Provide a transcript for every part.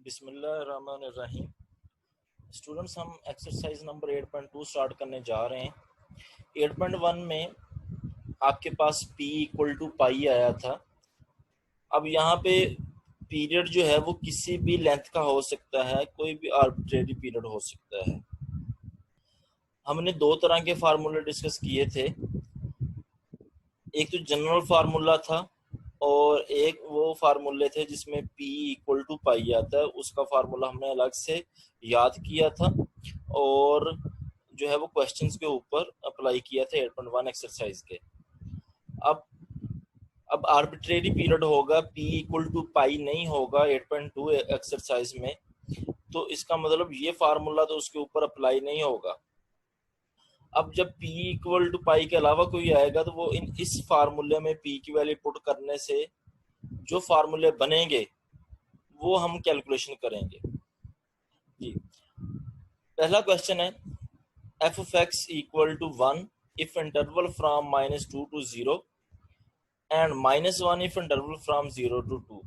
बिस्मिल्लाहिर्रहमानिर्रहीम। स्टूडेंट्स, हम exercise number 8.2 start करने जा रहे हैं। 8.1 में आपके पास p इक्वल टू पाई आया था। अब यहाँ पे पीरियड जो है वो किसी भी लेंथ का हो सकता है, कोई भी आर्बिट्रेरी पीरियड हो सकता है। हमने दो तरह के फार्मूले डिस्कस किए थे, एक तो जनरल फार्मूला था और एक वो फार्मूले थे जिसमें p इक्वल टू पाई आता है। उसका फार्मूला हमने अलग से याद किया था और जो है वो क्वेश्चंस के ऊपर अप्लाई किया था 8.1 एक्सरसाइज के। अब आर्बिट्रेरी पीरियड होगा, p इक्वल टू पाई नहीं होगा 8.2 एक्सरसाइज में, तो इसका मतलब ये फार्मूला तो उसके ऊपर अप्लाई नहीं होगा। अब जब p इक्वल टू पाई के अलावा कोई आएगा तो वो इस फार्मूले में p की वैल्यू पुट करने से जो फार्मूले बनेंगे वो हम कैलकुलेशन करेंगे जी। पहला क्वेश्चन है f of x equal to 1 if interval from -2 to 0 and -1 if interval from 0 to 2।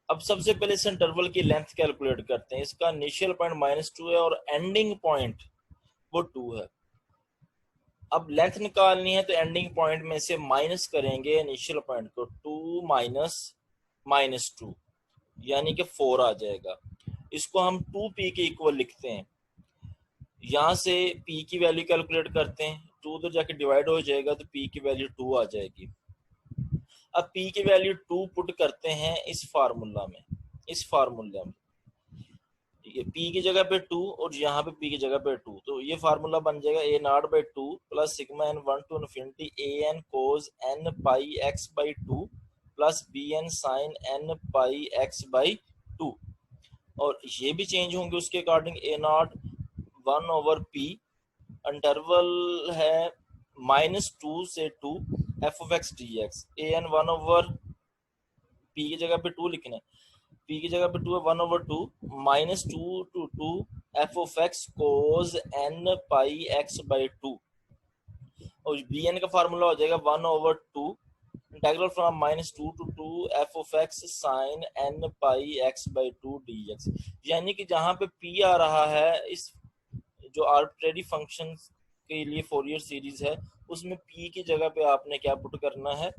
अब सबसे पहले इस इंटरवल की लेंथ कैलकुलेट करते हैं। इसका इनिशियल पॉइंट -2 है और एंडिंग पॉइंट वो 2 है। अब लेंथ निकालनी है तो एंडिंग पॉइंट में से माइनस करेंगे इनिशियल पॉइंट को, 2 माइनस -2 यानी कि 4 आ जाएगा। इसको हम 2p के इक्वल लिखते हैं। यहाँ से p की वैल्यू कैलकुलेट करते हैं, 2 तो जाके डिवाइड हो जाएगा तो p की वैल्यू 2 आ जाएगी। अब p की वैल्यू 2 पुट करते हैं इस फार्मूला में, ये p की जगह पे 2 और यहाँ पे p की जगह पे 2, तो ये फार्मूला बन जाएगा a not by 2 plus sigma n 1 to infinity a n cos n pi x by 2 plus b n sine n pi x by 2। और ये भी चेंज होंगे उसके according, a naught 1 over p, interval है -2 से 2 f of x dx, a n 1 over p की जगह पे 2 लिखना है, p की जगह पे 2 है, 1 over 2 -2 to 2 f of x cos n pi x by 2। और bn का फार्मूला हो जाएगा 1 over 2 integral from -2 to 2 f of x sin n pi x by 2 dx। यानी कि जहां पे p आ रहा है इस जो आर्बिट्रेरी फंक्शन के लिए फोरियर सीरीज है, उसमें p की जगह पे आपने क्या पुट करना है,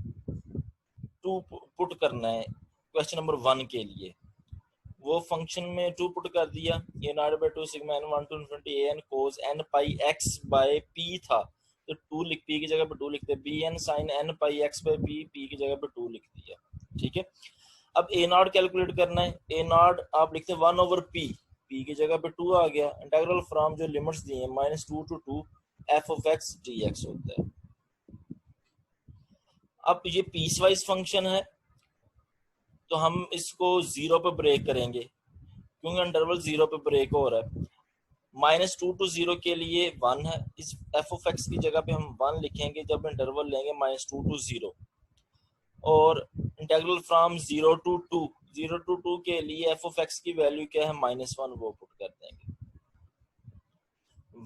2 पुट करना है क्वेश्चन नंबर 1 के लिए। वो फंक्शन में 2 पुट कर दिया, a not by 2 sigma n 1 to infinity a n cos n pi x by p था, तो 2 लिख, p की जगह पे 2 लिखते, b n sine n pi x by p की जगह पे 2 लिख दिया। ठीक है, अब a नॉट कैलकुलेट करना है, a नॉट आप लिखते 1 ओवर p की जगह पे 2 आ गया, इंटीग्रल फ्रॉम जो लिमिट्स दिए -2 to 2 f of x dx होता है। अब ये पीस वाइज फंक्शन है तो हम इसको 0 पे ब्रेक करेंगे क्योंकि इंटरवल 0 पे ब्रेक हो रहा है। -2 to 0 के लिए 1 है, इस f of x की जगह पे हम 1 लिखेंगे जब इंटरवल लेंगे -2 to 0। और इंटीग्रल फ्रॉम 0 to 2 के लिए f of x की वैल्यू क्या है, -1, वो पुट कर देंगे।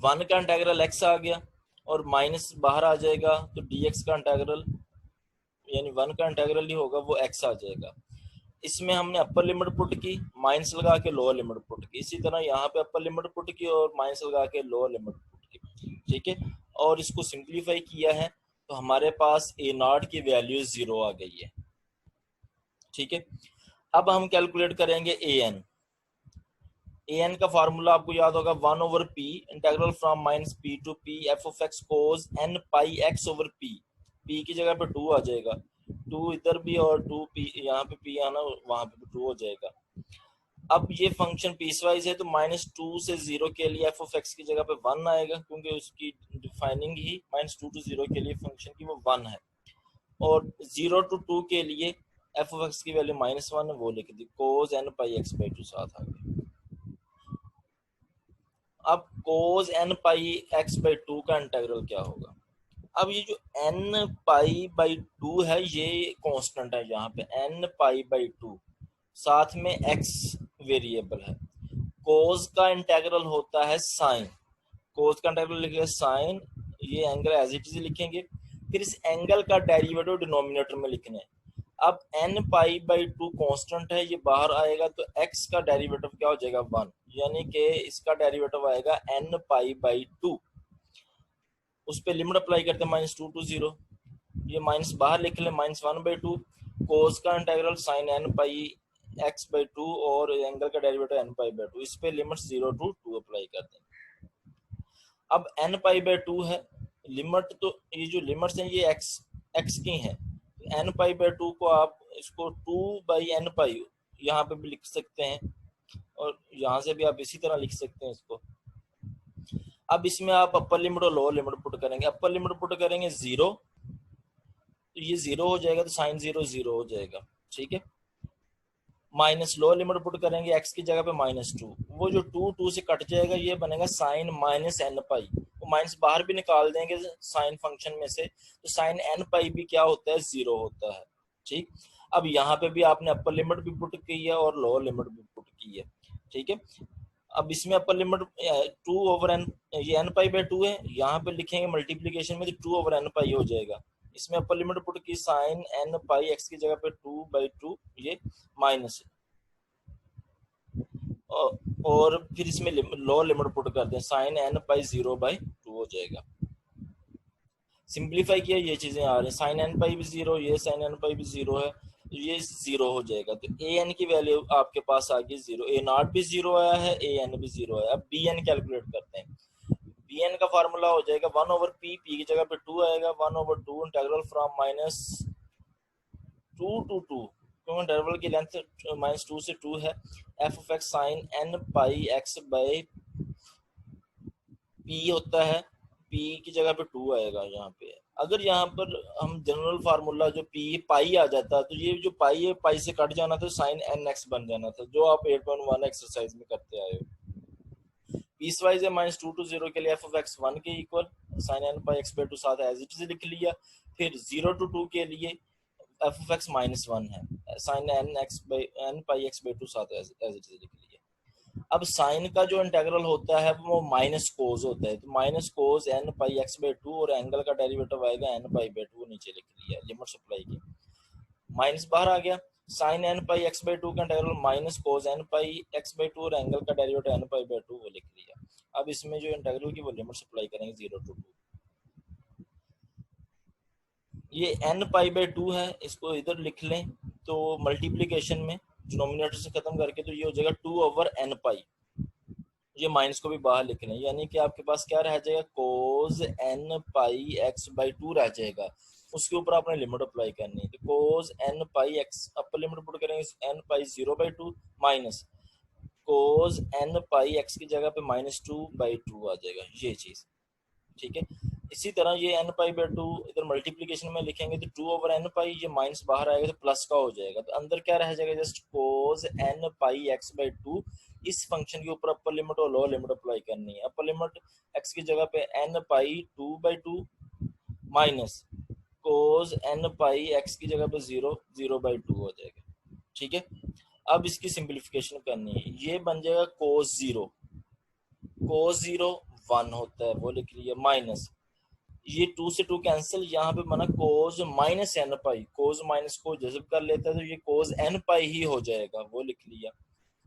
1 का इंटीग्रल x आ गया और माइनस बाहर आ जाएगा तो dx का इंटीग्रल यानी 1 का इंटीग्रल ही होगा, वो x आ जाएगा। इसमें हमने अपर लिमिट पुट की, माइनस लगा के लोअर लिमिट पुट की, इसी तरह यहाँ पे अपर लिमिट पुट की और माइनस लगा के लोअर लिमिट पुट की। ठीक है, और इसको सिंप्लीफाई किया है तो हमारे पास ए नॉट की वैल्यू 0 आ गई है। ठीक है, अब हम कैलकुलेट करेंगे ए एन का फार्मूला आपको याद होगा, 1 over p integral from -p to p f of x cos n pi x over p की जगह पे 2 आ जाएगा, 2 इधर भी और 2p यहाँ पे p आना, वहां पे 2 हो जाएगा। अब ये फंक्शन पीसवाइज है तो -2 से 0 के लिए f of x की जगह पे 1 आएगा क्योंकि उसकी डिफाइनिंग ही -2 to 0 के लिए फंक्शन की वो 1 है। और 0 to 2 के लिए f of x की वैल्यू -1 है, वो लिख दी, cos n pi x by 2 साथ आ गया। अब cos n pi x by 2 का इंटीग्रल क्या होगा। अब ये जो n पाई बाई 2 है ये कांस्टेंट है, यहाँ पे n पाई बाई 2 साथ में x वेरिएबल है। cos का इंटीग्रल होता है साइन, cos का इंटीग्रल लिखेंगे साइन, ये एंगल एज इट इज लिखेंगे, फिर इस एंगल का डेरिवेटिव डिनोमिनेटर में लिखना है। अब n pi by to constant है, ये बाहर आएगा तो x का डेरिवेटिव क्या हो जाएगा 1, यानी कि इसका डेरिवेटिव आएगा n पाई बाई टू। उस पर लिमिट अप्लाई करते हैं -2 to 0, ये माइनस बाहर लिख लें -1/2 कोस का इंटीग्रल साइन n पाई x/2 और एंगल का derivative n pi by to, इस पे लिमिट 0 to 2 अप्लाई कर दें। अब n पाई/2 है लिमिट, तो ये जो लिमिट्स हैं ये x की हैं, n पाई/2 को आप इसको 2/n पाई यहाँ पे भी लिख सकते हैं और यहाँ से भी आप इसी तरह लिख सकते हैं इसको। अब इसमें आप अपर लिमिट और लोअर लिमिट पुट करेंगे, अपर लिमिट पुट करेंगे 0, तो ये 0 हो जाएगा, तो साइन 0 0 हो जाएगा, ठीक है। माइनस लोअर लिमिट पुट करेंगे x की जगह पे -2, वो जो 2 से कट जाएगा, ये बनेगा साइन -n पाई, वो माइनस बाहर भी निकाल देंगे साइन फंक्शन में से, तो साइन n पाई भी क्या होता है 0 होता है, ठीक। अब यहाँ पे भी आपने अपर लिमिट भी पुट की है और लोअर लिमिट भी पुट की है, ठीक है। अब इसमें अपर लिमिट 2/n, ये n पाई बाई टू है, यहाँ पे लिखेंगे मल्टीप्लीकेशन में तो 2/n पाई हो जाएगा। इसमें अपर लिमिट पुट की साइन n पाई x की जगह पे 2/2, ये माइनस, और फिर इसमें लोअर लिमिट पुट करते हैं साइन n पाई 0/2 हो जाएगा। सिंप्लीफाई किया ये चीजें आ रही हैं, साइन n पाई भी 0, ये साइन n पाई भी 0 है, तो ये 0 हो जाएगा, तो ए एन की वैल्यू आपके पास आ गई 0, ए नॉट भी 0 आया है, ए एन भी 0 आया। अब बी एन कैलकुलेट करते हैं, बी एन का फार्मूला हो जाएगा 1/p, p की जगह पे 2 आएगा, 1/2 इंटीग्रल फ्रॉम -2 to 2, क्योंकि इंटरवल की लेंथ -2 से 2 है, f of x sine n pi x by p होता है, p की जगह पे 2 आएगा यहाँ पे। अगर यहाँ पर हम जनरल फार्मूला जो p पाई आ जाता तो ये जो पाई है पाई से कट जाना था, साइन nx बन जाना था, जो आप 8.1 एक्सरसाइज में करते आए हो। पीस वाइज है -2 to 0 के लिए एफ ऑफ एक्स 1 के इक्वल, साइन n पाई x/2 साथ एज इट इज लिख लिया। फिर 0 to 2 के लिए एफ ऑफ एक्स -1 है, साइन n पाई x/2 साथ एज इट इज लिख लिया। अब साइन का जो इंटीग्रल होता है वो माइनस कोस होता है, तो माइनस कोस n पाई x/2 और एंगल का डेरिवेटिव आएगा n पाई/2, नीचे लिख लिया, लिमिट अप्लाई की, माइनस बाहर आ गया, साइन n पाई x/2 का इंटीग्रल माइनस कोस n पाई x/2 और एंगल का डेरिवेटिव n पाई/2 वो लिख लिया। अब इसमें जो इंटीग्रल की वो लिमिट अप्लाई करेंगे 0 to 2, ये n पाई/2 है, इसको इधर लिख लें तो मल्टीप्लीकेशन में डिनोमिनेटर से खत्म करके, तो ये हो जाएगा 2/n पाई, ये माइनस को भी बाहर लिख लें, यानी कि आपके पास क्या रह जाएगा कोस n पाई x/2 रह जाएगा, उसके ऊपर आपने लिमिट अप्लाई करनी है, तो कोस n pi x upper limit put करेंगे n पाई 0/2 minus cos n pi x की जगह पे -2/2 आ जाएगा, ये चीज, ठीक है। इसी तरह ये n पाई/2 इधर मल्टीप्लीकेशन में लिखेंगे तो 2/n पाई, ये माइनस बाहर आएगा तो प्लस का हो जाएगा, तो अंदर क्या रह जाएगा जस्ट कोस n पाई x/2। इस फंक्शन के ऊपर अपर लिमिट और लोअर लिमिट अप्लाई करनी है, अपर लिमिट x की जगह पे n पाई 2/2 minus cos n pi x की जगह पे 0/2 हो जाएगा, ठीक है। अब इसकी सिंप्लीफिकेशन करनी है, ये बन जाएगा कोस 0, कोस 0 1 होता है वो लिख लिया, माइनस ये 2 से 2 कैंसिल, यहाँ पे बना कोस -n पाई, कोस माइनस को जज़ब कर लेता है तो ये कोस n पाई ही हो जाएगा, वो लिख लिया,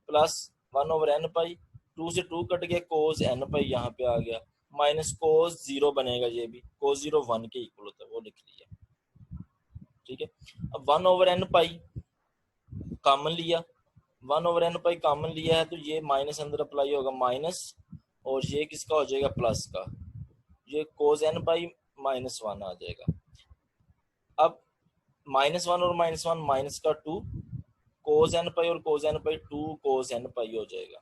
प्लस 1/n पाई, 2 से 2 कट गया, कोस n पाई यहाँ पे आ गया, माइनस कोस 0 बनेगा, ये भी कोस 0 1 के इक्वल होता है, वो लिख लिया, ठीक है। अब 1/n पाई कॉमन लिया, 1/n पाई कॉमन लिया है तो ये माइनस अंदर अप्लाई होगा माइनस, और ये किसका हो जाएगा प्लस का, ये कोस n पाई -1 आ जाएगा। अब -1 और -1 माइनस का 2, कोस n पाई और कोस n पाई 2 कोस n पाई हो जाएगा,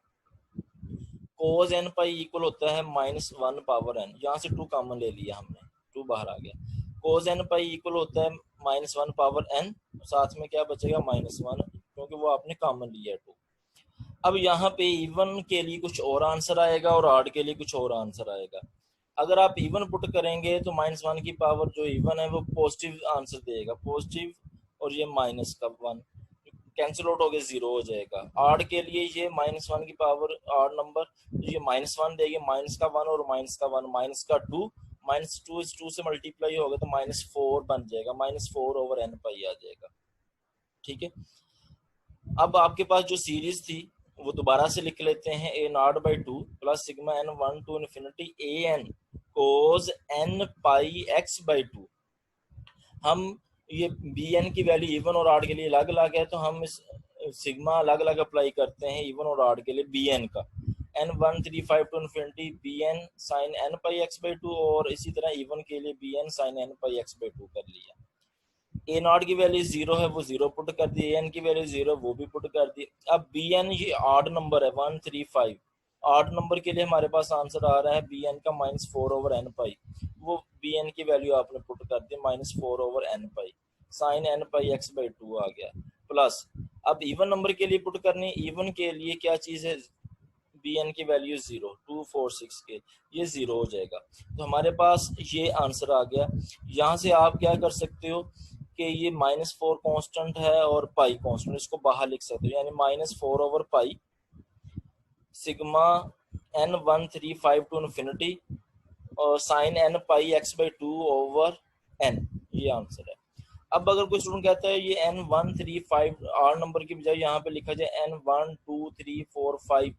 कोस n पाई इक्वल होता है -1 पावर n, यहाँ से 2 कॉमन ले लिया हमने, 2 बाहर आ गया, कोस n पाई इक्वल होता है -1 पावर n, साथ में क्या बचेगा -1, क्योंकि वो आपने कॉमन लिया है 2। अब यहाँ पे इवन के लिए कुछ और आंसर आएगा और ऑड के लिए कुछ और आंसर आएगा। अगर आप इवन पुट करेंगे तो -1 की पावर जो इवन है वो पॉजिटिव आंसर देगा, पॉजिटिव, और ये माइनस का 1 कैंसिल आउट हो गया 0 हो जाएगा। ऑड के लिए ये -1 की पावर ऑड नंबर, तो ये -1 देगी, माइनस का 1 और माइनस का 1 माइनस का 2, -2 इस 2 से मल्टीप्लाई होगा तो -4 बन जाएगा, -4/n पाई आ जाएगा, ठीक है। अब आपके पास जो सीरीज थी वो दोबारा से लिख लेते हैं, a naught by two plus sigma n one to infinity a n cos n pi x by two. हम ये बी एन की वैल्यू इवन और ऑड के लिए अलग अलग है, तो हम इस सिग्मा अलग अलग अप्लाई करते हैं इवन और ऑड के लिए बी एन का, n one three five to infinity b n sine n pi x by two, और इसी तरह इवन के लिए b n sine n pi x by two कर लिया। ए नॉट की वैल्यू जीरो है वो जीरो पुट कर दी, ए एन की वैल्यू जीरो वो भी पुट कर दी। अब बी एन ये ऑड नंबर है 135, ऑड नंबर के लिए हमारे पास आंसर आ रहा है बी एन का -4/n पाई, वो बी एन की वैल्यू आपने पुट कर दी -4/n pi, sine n pi x by two आ गया। प्लस अब इवन नंबर के लिए पुट करनी, इवन के लिए क्या चीज है, बी एन की वैल्यू 0 2 4 6 के ये जीरो हो जाएगा। तो हमारे पास ये आंसर आ गया। यहाँ से आप क्या कर सकते हो कि ये -4 कांस्टेंट है और पाई कांस्टेंट, इसको बाहर लिख सकते हो, यानी -4/पाई सिग्मा n135 टू इन्फिनिटी और sine n pi x by two over n, ये आंसर है। अब अगर कोई स्टूडेंट कहता है ये n135 आर नंबर की बजाय यहाँ पे लिखा जाए n1 2 3 4 5,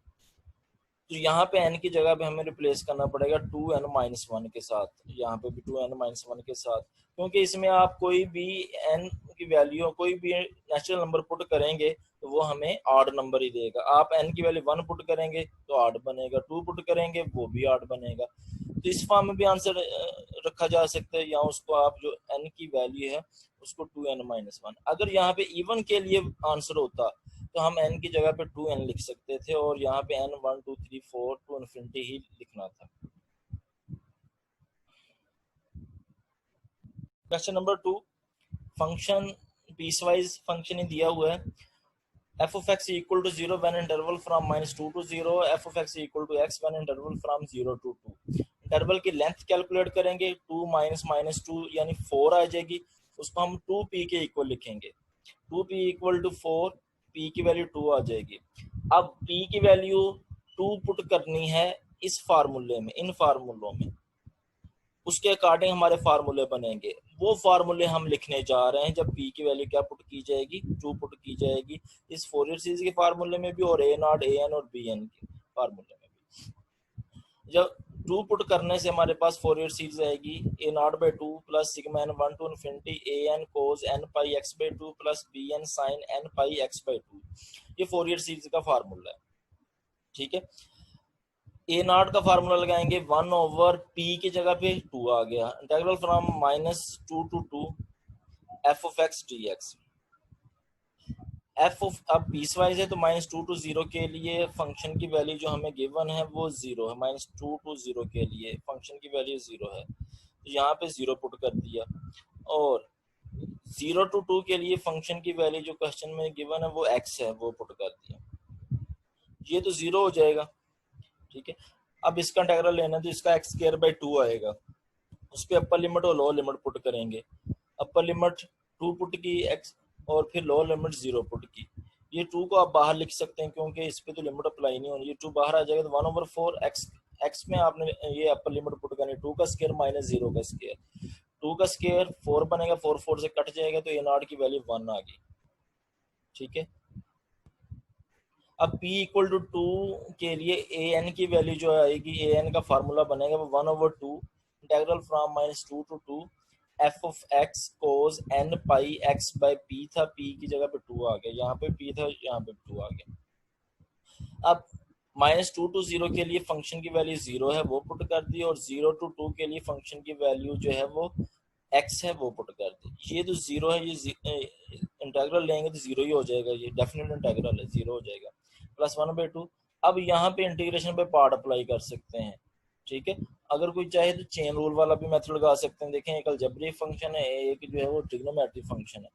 तो यहाँ पे n की जगह पे हमें रिप्लेस करना पड़ेगा 2n-1 के साथ, यहाँ पे भी 2n-1 के साथ, क्योंकि इसमें आप कोई भी n की वैल्यू कोई भी नेचुरल नंबर पुट करेंगे तो वो हमें ऑड नंबर ही देगा। आप n की वैल्यू 1 पुट करेंगे तो ऑड बनेगा, 2 पुट करेंगे वो भी ऑड बनेगा। तो इस फॉर्म में भी आंसर रखा जा सकता है, या उसको आप जो n की वैल्यू है उसको 2n-1, अगर यहाँ पे इवन के लिए आंसर होता तो हम n की जगह पे 2n लिख सकते थे और यहाँ पे n 1 2 3 4 टू इन्फिनिटी ही लिखना था। Question number 2, function piecewise function ही दिया हुआ है, f of x equal to 0 when interval from -2 to 0, f of x equal to x when interval from 0 to 2। Interval की लेंथ कैलकुलेट करेंगे, 2 माइनस 2 यानी 4 आ जाएगी, उसको हम 2p के इक्वल लिखेंगे, 2p इक्वल टू 4, p की वैल्यू 2 आ जाएगी। अब p की वैल्यू 2 पुट करनी है इस फार्मूले में, इन फार्मूलों में, उसके अकॉर्डिंग हमारे फार्मूले बनेंगे, वो फार्मूले हम लिखने जा रहे हैं जब p की वैल्यू क्या पुट की जाएगी, 2 पुट की जाएगी इस फोरियर सीरीज के फार्मूले में भी और a नॉट a n और b n के फार्मूले में भी। जब 2 पुट करने से हमारे पास फोरियर सीरीज आएगी a not by two plus sigma n one to infinity a n cos n pi x by two plus b n sine n pi x by two, ये फोरियर सीरीज का formula है। ठीक है, ए not का formula लगाएंगे 1/p की जगह पे 2 आ गया, integral from -2 to 2 f of x dx। f of अब पीस वाइज है तो -2 to 0 के लिए फंक्शन की वैल्यू जो हमें गिवन है वो 0 है, -2 to 0 के लिए फंक्शन की वैल्यू 0 है, तो यहाँ पे 0 पुट कर दिया, और 0 to 2 के लिए फंक्शन की वैल्यू जो क्वेश्चन में गिवन है वो x है, वो पुट कर दिया, ये तो 0 हो जाएगा। ठीक है, अब इसका इंटीग्रल लेना तो इसका एक्स स्क्वायर बाई 2 आएगा, उस पर अपर लिमिट और लोअर लिमिट पुट करेंगे, अपर लिमिट 2 पुट की एक्स और फिर लोअर लिमिट 0 पुट की, ये 2 को आप बाहर लिख सकते हैं क्योंकि इस पर तो लिमिट अप्लाई नहीं होनी, ये 2 बाहर आ जाएगा तो 1/4 एक्स में आपने ये अपर लिमिट पुट करनी, 2 का स्क्वायर माइनस 0 का स्क्वायर, 2 का स्क्वायर 4 बनेगा, 4 4 से कट जाएगा तो ए नॉट की वैल्यू 1 आ गई। ठीक है, अब p इक्वल टू 2 के लिए ए एन की वैल्यू जो आएगी, ए एन का फार्मूला बनेगा वो 1/2 integral from -2 to 2 f of x cos n pi x by p था, p की जगह पे 2 आ गया, यहाँ पे p था यहाँ पे 2 आ गया। अब -2 to 0 के लिए फंक्शन की वैल्यू 0 है वो पुट कर दी, और 0 to 2 के लिए फंक्शन की वैल्यू जो है वो x है वो पुट कर दी, ये तो 0 है, ये इंटीग्रल लेंगे तो 0 ही हो जाएगा, ये डेफिनेट इंटीग्रल है, 0 हो जाएगा, प्लस 1/2। अब यहाँ पे इंटीग्रेशन पे पार्ट अप्लाई कर सकते हैं। ठीक है, अगर कोई चाहे तो चेन रूल वाला भी मेथड लगा सकते हैं, देखें एक अलजेब्रिक फंक्शन है, एक जो है वो ट्रिग्नोमेट्रिक फंक्शन है,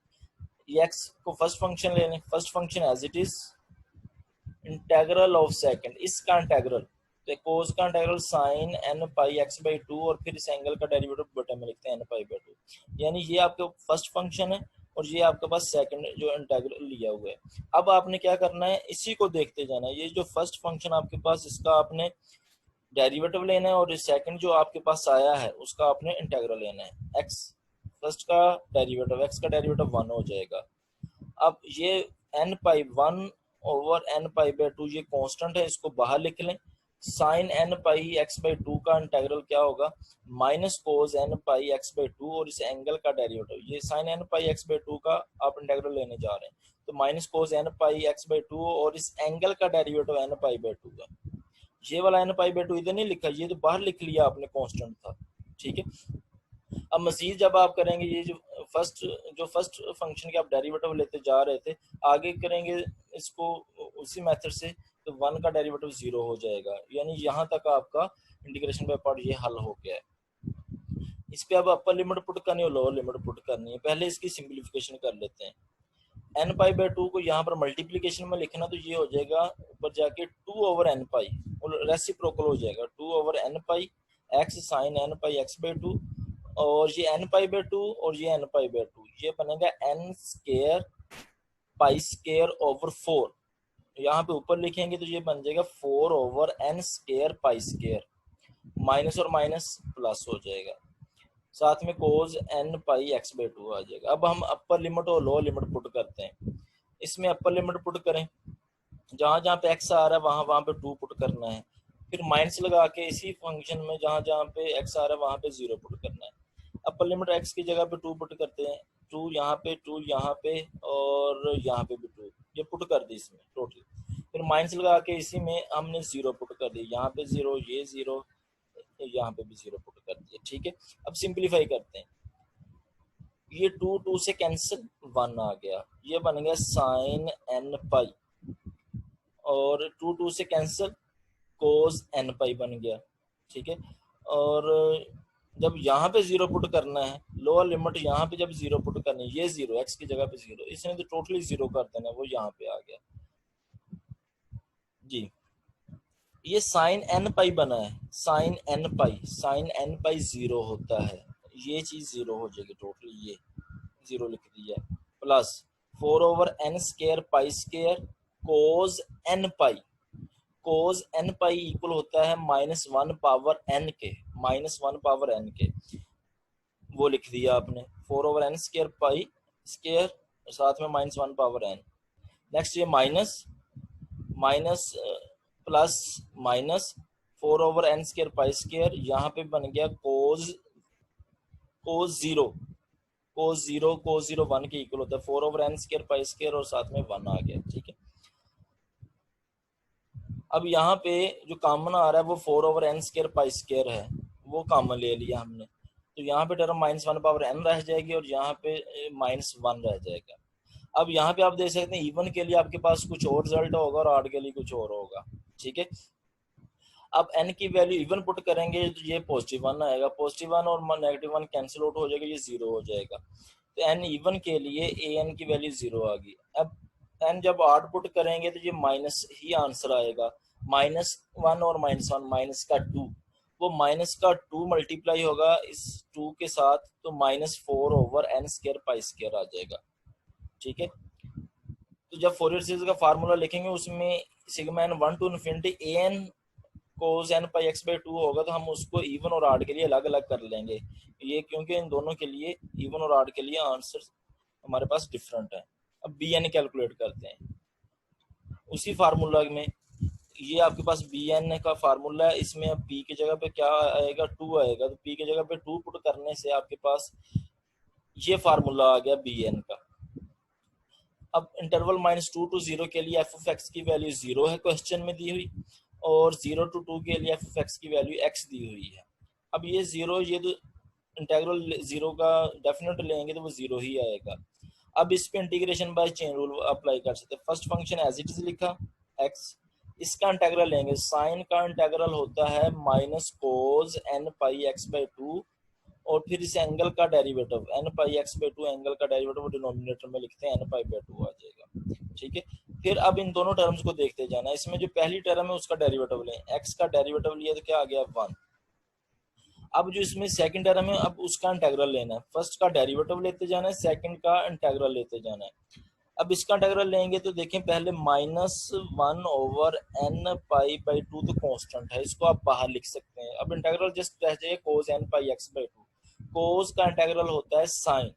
ये x को फर्स्ट फंक्शन ले लें, first function as it is integral of second, इसका इंटीग्रल तो कोस का integral sine n pi x by 2 और फिर इस एंगल का डेरिवेटिव बटे में लिखते हैं n पाई बाई 2, यानी ये आपका फर्स्ट फंक्शन है और ये आपके पास सेकंड जो इंटीग्रल लिया हुआ है। अब आपने क्या करना है, इसी को देखते जाना है, ये जो फर्स्ट फंक्शन आपके पास इसका आपने डेरिवेटिव लेना है और सेकंड जो आपके पास आया है उसका आपने इंटीग्रल लेना है, x फर्स्ट का डेरिवेटिव, x का डेरिवेटिव 1 हो जाएगा। अब ये n पाई 1/n पाई/2 ये कांस्टेंट है, इसको बाहर लिख लें। साइन n पाई x/2 का इंटीग्रल क्या होगा, माइनस कोस n पाई x/2 और इस एंगल का डेरिवेटिव, ये साइन n पाई x/2 का आप इंटीग्रल लेने जा रहे हैं, तो माइनस कोस n पाई x/2 और इस एंगल का डेरिवेटिव n पाई/2 का। ये वाला n पाई/2 इधर नहीं लिखा, ये तो बाहर लिख लिया आपने, कांस्टेंट था, ठीक है। अब मजीद जब आप करेंगे, ये जो फर्स्ट फंक्शन के आप डेरिवेटिव लेते जा रहे थे, आगे करेंगे इसको उसी मेथड से, तो 1 का डेरिवेटिव 0 हो जाएगा, यानी यहाँ तक आपका इंटीग्रेशन बाय पार्ट ये हल हो गया है। इस पे अब अपर लिमिट पुट करनी है और लोअर लिमिट पुट करनी है। पहले इसकी सिंप्लीफिकेशन कर लेते हैं। n पाई बाई 2 को यहाँ पर मल्टीप्लीकेशन में लिखना, तो ये हो जाएगा ऊपर जाके 2/n पाई, और रेसिप्रोकल हो जाएगा 2/n पाई x साइन n पाई x/2, और ये n पाई/2 और ये n पाई/2, ये बनेगा n square pi square over 4। यहाँ पे ऊपर लिखेंगे तो ये बन जाएगा 4/n square pi square, minus और माइनस प्लस हो जाएगा, साथ में कोस n पाई x/2 आ जाएगा। अब हम अपर लिमिट और लोअर लिमिट पुट करते हैं। इसमें अपर लिमिट पुट करें, जहाँ जहाँ पे x आ रहा है वहाँ वहाँ पे 2 पुट करना है, फिर माइनस लगा के इसी फंक्शन में जहाँ जहाँ पे x आ रहा है वहाँ पे 0 पुट करना है। अपर लिमिट x की जगह पे 2 पुट करते हैं, 2 यहाँ पे, 2 यहाँ पे और यहाँ पे भी 2, ये पुट कर दी इसमें टोटल। फिर माइनस लगा के इसी में हमने 0 पुट कर दिया, यहाँ पे 0, ये 0, यहाँ पे भी 0 पुट कर दिया, ठीक है। अब सिंप्लीफाई करते हैं, ये 2 से कैंसिल 1 आ गया, ये बन गया साइन n पाई, और 2 से कैंसिल कोस n पाई बन गया, ठीक है। और जब यहाँ पे 0 पुट करना है, लोअर लिमिट यहाँ पे जब 0 पुट करनी है, ये 0 x की जगह पे 0, इसने तो टोटली 0 कर देना, वो यहाँ पे आ गया जी। ये साइन n पाई बना है, साइन n पाई 0 होता है, ये चीज 0 हो जाएगी टोटली, ये 0 लिख दिया, plus 4/n square pi square cos n pi, cos n pi equal होता है -1 पावर n के, -1 पावर n के, वो लिख दिया आपने 4/n स्केयर पाई स्केयर, साथ में -1 पावर n। नेक्स्ट ये minus plus minus 4/n square pi square, यहाँ पे बन गया कोस 0 1 के इक्वल होता है 4/n स्केयर पाई स्केयर, और साथ में 1 आ गया, ठीक है। अब यहाँ पे जो कॉमन आ रहा है वो 4/n स्केयर पाई स्केयर है, वो कॉमन ले लिया हमने, तो यहाँ पे टर्म -1 पावर n रह जाएगी और यहाँ पे -1 रह जाएगा। अब यहाँ पे आप देख सकते हैं इवन के लिए आपके पास कुछ और रिजल्ट होगा और ऑड के लिए कुछ और होगा, ठीक है। अब n की वैल्यू इवन पुट करेंगे तो ये +1 आएगा, +1 और -1 कैंसिल आउट हो जाएगा, ये 0 हो जाएगा, तो n इवन के लिए an की वैल्यू 0 आ गई। अब n जब ऑड पुट करेंगे तो ये माइनस ही आंसर आएगा, -1 और -1 माइनस का 2, वो माइनस का 2 मल्टीप्लाई होगा इस 2 के साथ, तो -4/n स्केयर पाई स्केयर आ जाएगा, ठीक है। तो जब फोरियर सीरीज का फार्मूला लिखेंगे उसमें sigma n 1 to infinity an cos n pi x/2 होगा, तो हम उसको इवन और ऑड के लिए अलग अलग कर लेंगे, ये क्योंकि इन दोनों के लिए इवन और ऑड के लिए आंसर हमारे पास डिफरेंट है। अब bn कैलकुलेट करते हैं उसी फार्मूला में, ये आपके पास bn का फार्मूला है, इसमें अब p की जगह पे क्या आएगा, 2 आएगा, तो p की जगह पे 2 पुट करने से आपके पास ये फार्मूला आ गया bn का। अब इंटरवल -2 to 0 के लिए f of x की वैल्यू 0 है क्वेश्चन में दी हुई, और 0 to 2 के लिए f of x की वैल्यू x दी हुई है। अब ये 0, ये तो इंटीग्रल 0 का डेफिनेट लेंगे तो वो 0 ही आएगा। अब इस पे integration by chain rule apply कर सकते हैं। First function as it is लिखा x, इसका इंटीग्रल लेंगे, साइन का इंटीग्रल होता है माइनस कोस n पाई x/2, और फिर इस एंगल का डेरिवेटिव n पाई x/2 एंगल का डेरिवेटिव डिनोमिनेटर में लिखते हैं n पाई/2 आ जाएगा, ठीक है। फिर अब इन दोनों टर्म्स को देखते जाना, इसमें जो पहली टर्म है उसका डेरिवेटिव लें, x का डेरिवेटिव लिया तो क्या आ गया 1। अब जो इसमें सेकंड टर्म है, अब उसका इंटीग्रल लेना है, फर्स्ट का डेरिवेटिव लेते जाना है, सेकंड का इंटीग्रल लेते जाना है। अब इसका इंटीग्रल लेंगे तो देखें पहले -1/n पाई/2 तो कांस्टेंट है, इसको आप बाहर लिख सकते हैं। अब इंटीग्रल जस्ट रह जाएगा कोस n पाई x/2, कोस का इंटीग्रल होता है sine,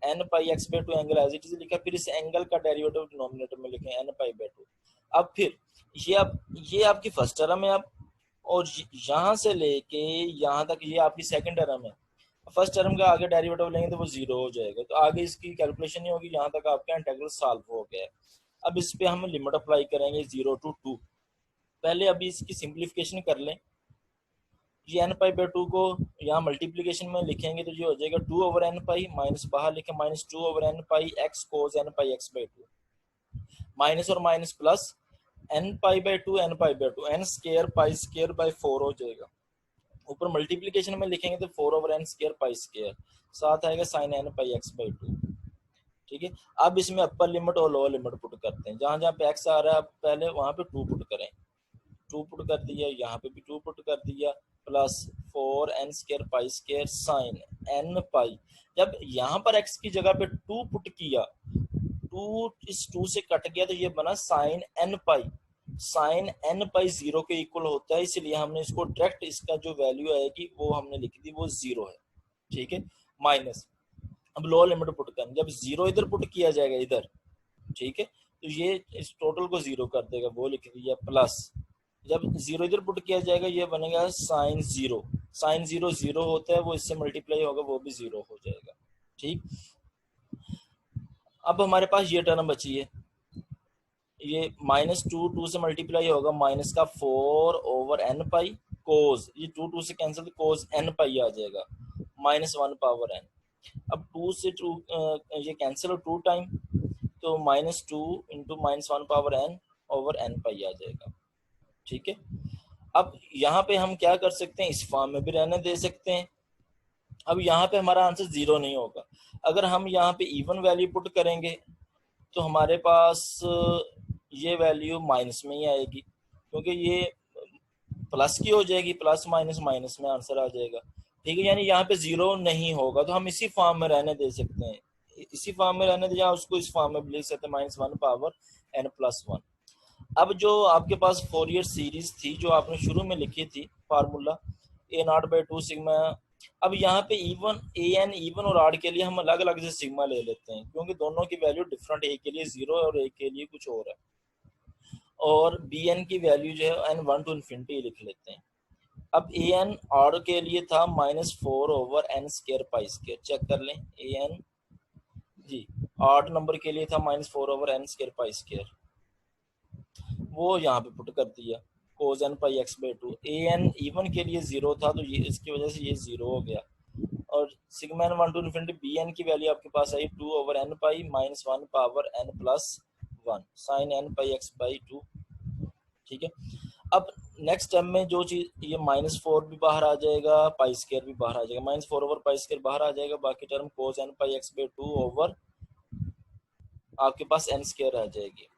n pi x by two angle as it is लिखा, फिर इस एंगल का डेरिवेटिव डिनोमिनेटर में लिखें एन पाई बाई टू। अब फिर ये आपकी फर्स्ट टर्म है, अब और यहाँ से लेके यहाँ तक ये आपकी सेकंड टर्म है। फर्स्ट टर्म का आगे डेरिवेटिव लेंगे तो वो जीरो हो जाएगा, तो आगे इसकी कैलकुलेशन नहीं होगी। यहाँ तक आपका इंटीग्रल सॉल्व हो गया है। अब इस पे हम लिमिट अप्लाई करेंगे 0 to 2। पहले अभी इसकी सिंप्लीफिकेशन कर लें। ये एन पाई बाई टू को यहाँ मल्टीप्लीकेशन में लिखेंगे तो ये हो जाएगा 2 over n पाई, माइनस बाहर लिखे minus 2 over n pi x cos n pi x by two, minus और minus plus n pi by two n pi by two, n square pi square by 4 हो जाएगा। ऊपर multiplication में लिखेंगे तो 4 over n square pi square, साथ आएगा sine n pi x by two. ठीक है, अब इसमें अपर लिमिट और लोअर लिमिट पुट करते हैं। जहां जहां पे x आ रहा है पहले वहां पे 2 पुट करें, 2 पुट कर दिया, यहाँ पे भी 2 पुट कर दिया, plus 4n square pi square sine n पाई। जब यहाँ पर x की जगह पे 2 पुट किया, 2 इस 2 से कट गया तो ये बना साइन n पाई। साइन n पाई 0 के इक्वल होता है, इसलिए हमने इसको डायरेक्ट इसका जो वैल्यू आएगी वो हमने लिख दी, वो 0 है। ठीक है, माइनस अब लोअर लिमिट पुट करना, जब 0 इधर पुट किया जाएगा इधर, ठीक है, तो ये इस टोटल को 0 कर देगा, वो लिख दिया, प्लस जब 0 इधर पुट किया जाएगा ये बनेगा साइन 0। साइन 0 0 होता है, वो इससे मल्टीप्लाई होगा, वो भी 0 हो जाएगा। ठीक, अब हमारे पास ये टर्म बची है, ये माइनस 2 से मल्टीप्लाई होगा, माइनस का 4 over n पाई कोस, ये 2 से कैंसिल, कोस n पाई आ जाएगा, माइनस 1 पावर n। अब 2 से 2 ये कैंसिल हो 2 टाइम, तो minus 2 into minus 1 power n over n पाई आ जाएगा। ठीक है, अब यहाँ पे हम क्या कर सकते हैं, इस फॉर्म में भी रहने दे सकते हैं। अब यहाँ पे हमारा आंसर 0 नहीं होगा। अगर हम यहाँ पे इवन वैल्यू पुट करेंगे तो हमारे पास ये वैल्यू माइनस में ही आएगी, क्योंकि ये प्लस की हो जाएगी, प्लस माइनस माइनस में आंसर आ जाएगा। ठीक है, यानी यहाँ पे 0 नहीं होगा, तो हम इसी फॉर्म में रहने दे सकते हैं, इसी फॉर्म में रहने दे, या उसको इस फॉर्म में लिख सकते हैं माइनस 1 पावर n प्लस 1। अब जो आपके पास फोरियर सीरीज थी जो आपने शुरू में लिखी थी formula A naught by 2 sigma, अब यहाँ पे इवन ए एन इवन और आड के लिए हम अलग अलग से सिग्मा ले लेते हैं, क्योंकि दोनों की वैल्यू डिफरेंट, ए के लिए 0 है और ए के लिए कुछ और है, और बी एन की वैल्यू जो है n 1 to infinity लिख लेते हैं। अब ए एन आर के लिए था minus 4 over n square pi square, check कर लें, ए एन जी आठ नंबर के लिए था minus 4 over n square pi square, वो यहाँ पे पुट कर दिया, cos n pi x by two. A n even के लिए 0 था, तो ये इसकी वजह से ये 0 हो गया, और sigma n 1 to infinity b n की वैल्यू आपके पास आई 2 over n pi minus 1 power n plus 1 sine n pi x by two. ठीक है, अब नेक्स्ट टर्म में जो चीज, ये माइनस 4 भी बाहर आ जाएगा, पाई स्केयर भी बाहर आ जाएगा, माइनस 4 over पाई स्केयर बाहर आ जाएगा, बाकी term cos n pi x by two over आपके पास n स्केयर आ जाएगी।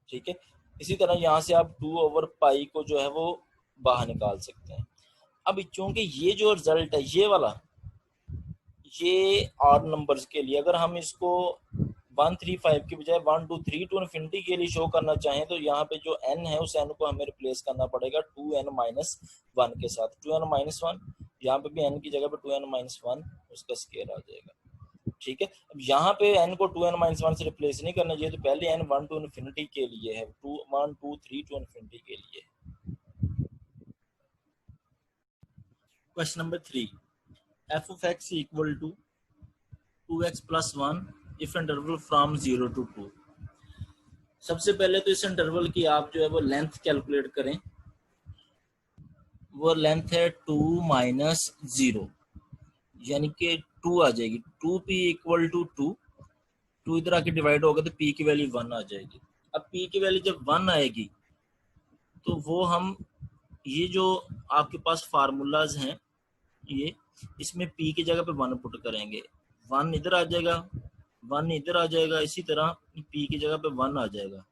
ठीक है, इसी तरह यहाँ से आप 2 over पाई को जो है वो बाहर निकाल सकते हैं। अब चूंकि ये जो रिजल्ट है ये वाला, ये ऑड नंबर्स के लिए अगर हम इसको 135 की बजाय 1 2 3 टू इन्फिनिटी के लिए शो करना चाहें, तो यहाँ पे जो n है उस n को हमें रिप्लेस करना पड़ेगा 2n माइनस 1 के साथ। 2n माइनस 1, यहाँ पे भी n की जगह पे 2n माइनस 1 उसका स्केयर आ जाएगा। ठीक है, अब यहाँ पे n को 2n माइनस 1 से रिप्लेस नहीं करना चाहिए, तो पहले n 1 टू इन्फिनिटी के लिए है, 2 1 2 3 टू इन्फिनिटी के लिए। Question number 3, f of x equal to 2x plus 1 if interval from 0 to 2। सबसे पहले तो इस इंटरवल की आप जो है वो लेंथ कैलकुलेट करें, वो लेंथ है 2 माइनस 0, यानी कि 2 आ जाएगी, 2p इक्वल टू 2 इधर आके डिवाइड होगा तो p की वैल्यू 1 आ जाएगी। अब p की वैल्यू जब 1 आएगी तो वो हम ये जो आपके पास फार्मूलाज हैं ये, इसमें p की जगह पे 1 पुट करेंगे, 1 इधर आ जाएगा, 1 इधर आ जाएगा, इसी तरह p की जगह पे 1 आ जाएगा।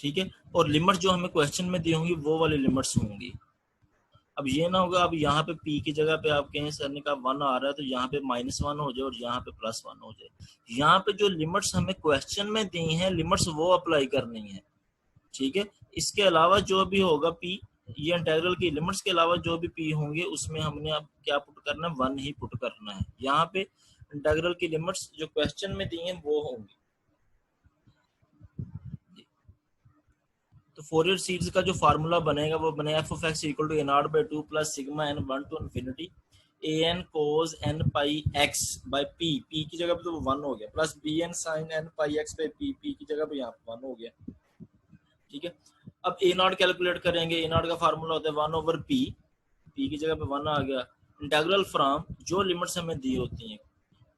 ठीक है, और लिमिट जो हमें क्वेश्चन में दी होंगी वो वाली लिमिट्स होंगी। अब ये ना होगा, अब यहाँ पे p की जगह पे आप कहें सर ने कहा 1 आ रहा है तो यहाँ पे माइनस 1 हो जाए और यहाँ पे प्लस 1 हो जाए। यहाँ पे जो लिमिट्स हमें क्वेश्चन में दी हैं लिमिट्स वो अप्लाई करनी है। ठीक है, इसके अलावा जो भी होगा p ये इंटीग्रल की लिमिट्स के अलावा जो भी p होंगे उसमें हमने अब क्या पुट करना है, 1 ही पुट करना है। यहाँ पे इंटीग्रल की लिमिट्स जो क्वेश्चन में दी हैं वो होंगी। तो फोरियर सीरीज का जो फार्मूला बनेगा वो बनेगा f of x equal to a0/2 plus sigma n 1 to infinity an cos n pi x by p, p की जगह पे तो वो 1 हो गया, plus bn sin n pi x by p, p की जगह पे यहाँ पे 1 हो गया। ठीक है, अब a0 कैलकुलेट करेंगे। a0 का फार्मूला होता है 1/p, p की जगह पे 1 आ गया। इंटीग्रल फ्रॉम जो लिमिट्स हमें दी होती हैं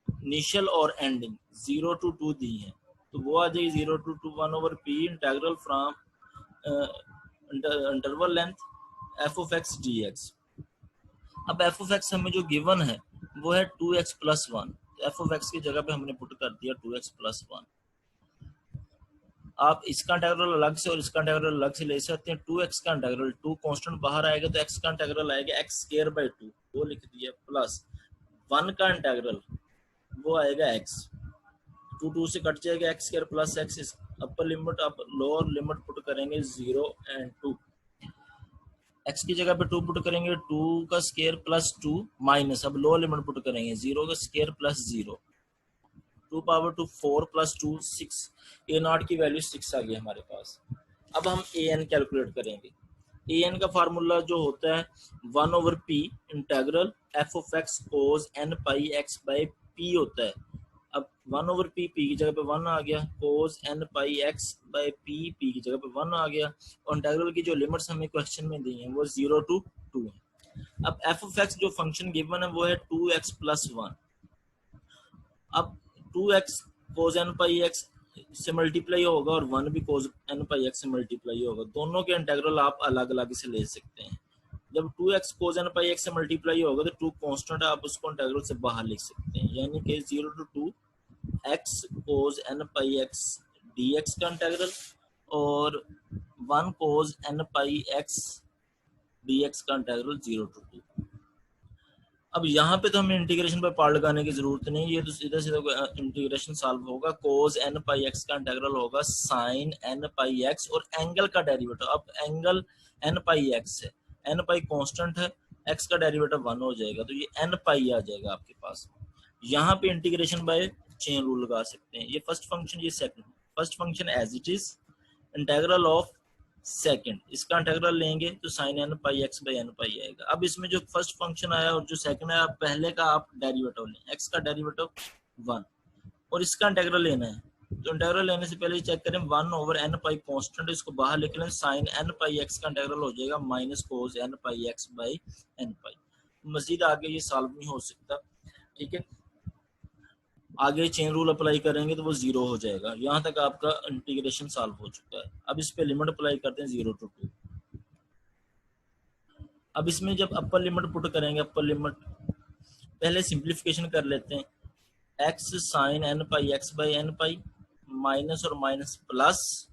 इनिशियल और एंडिंग 0 to 2 दी हैं, तो वो आ जाएगी 0 to 2 1/p integral from interval length f of x dx। अब f of x हमें जो गिवन है वो है 2x प्लस 1, तो f of x की जगह पे हमने पुट कर दिया 2x प्लस 1। आप इसका इंटीग्रल अलग से और इसका इंटीग्रल अलग से ले सकते हैं। 2x का इंटीग्रल, 2 कांस्टेंट बाहर आएगा तो x का इंटीग्रल आएगा x स्क्वायर बाय 2, वो लिख दिया, प्लस 1 का इंटीग्रल वो आएगा x, 2 से कट जाएगा x square plus x। Upper limit अब लोअर लिमिट पुट करेंगे 0 एंड 2, x की जगह पे 2 पुट करेंगे, 2 का स्क्वायर प्लस 2 माइनस, अब लोअर लिमिट पुट करेंगे 0 का square plus 0, 2 power 2 4 plus 2 6, a0 की वैल्यू 6 आ गई हमारे पास। अब हम an कैलकुलेट करेंगे। an का फार्मूला जो होता है 1/p integral f of x cos n pi x by p होता है। अब 1/p, p की जगह पे 1 आ गया, cos n pi x by p, p की जगह पे 1 आ गया, और इंटीग्रल की जो लिमिट्स हमें क्वेश्चन में दी हैं वो 0 to 2 है। अब f of x जो फंक्शन गिवन है वो है 2x प्लस 1। अब 2x cos n pi x से मल्टीप्लाई होगा और 1 भी cos n पाई x से मल्टीप्लाई होगा, दोनों के इंटीग्रल आप अलग अलग से ले सकते हैं। जब 2x cos n pi x से मल्टीप्लाई होगा तो 2 कांस्टेंट आप उसको इंटीग्रल से बाहर लिख सकते हैं, यानी कि 0 to 2 x cos n pi x dx का इंटीग्रल और 1 cos n pi x dx का इंटीग्रल 0 to 2। अब यहाँ पे तो हमें इंटीग्रेशन पे पार्ट लगाने की जरूरत नहीं, ये तो सीधा सीधा इंटीग्रेशन सॉल्व होगा। cos n पाई x का इंटीग्रल होगा sin n पाई x और एंगल का डेरिवेटिव, अब एंगल n पाई x है, n पाई कांस्टेंट है, x का डेरिवेटिव 1 हो जाएगा, तो ये n पाई आ जाएगा आपके पास। यहाँ पे इंटीग्रेशन बाय चेन रूल लगा सकते हैं। ये फर्स्ट फंक्शन, ये second, first function as it is, integral of second, इसका इंटीग्रल लेंगे तो sin n pi x by n pi आएगा। अब इसमें जो फर्स्ट फंक्शन आया और जो सेकंड आया, पहले का आप डेरिवेटिव लें, x का डेरिवेटिव 1 और इसका इंटीग्रल लेना है, तो इंटीग्रल लेने से पहले चेक करें 1/n पाई कांस्टेंट, इसको बाहर लिख लें, sin n पाई x का इंटीग्रल हो जाएगा minus cos n pi x by n पाई। मजीद आगे ये सॉल्व नहीं हो सकता। ठीक है, आगे चेन रूल अप्लाई करेंगे तो वो 0 हो जाएगा। यहाँ तक आपका इंटीग्रेशन सॉल्व हो चुका है। अब इस पे लिमिट अप्लाई करते हैं 0 to 2। अब इसमें जब अपर लिमिट पुट करेंगे, अपर लिमिट पहले सिंप्लीफिकेशन कर लेते हैं, x sin n pi x by n pi minus और माइनस प्लस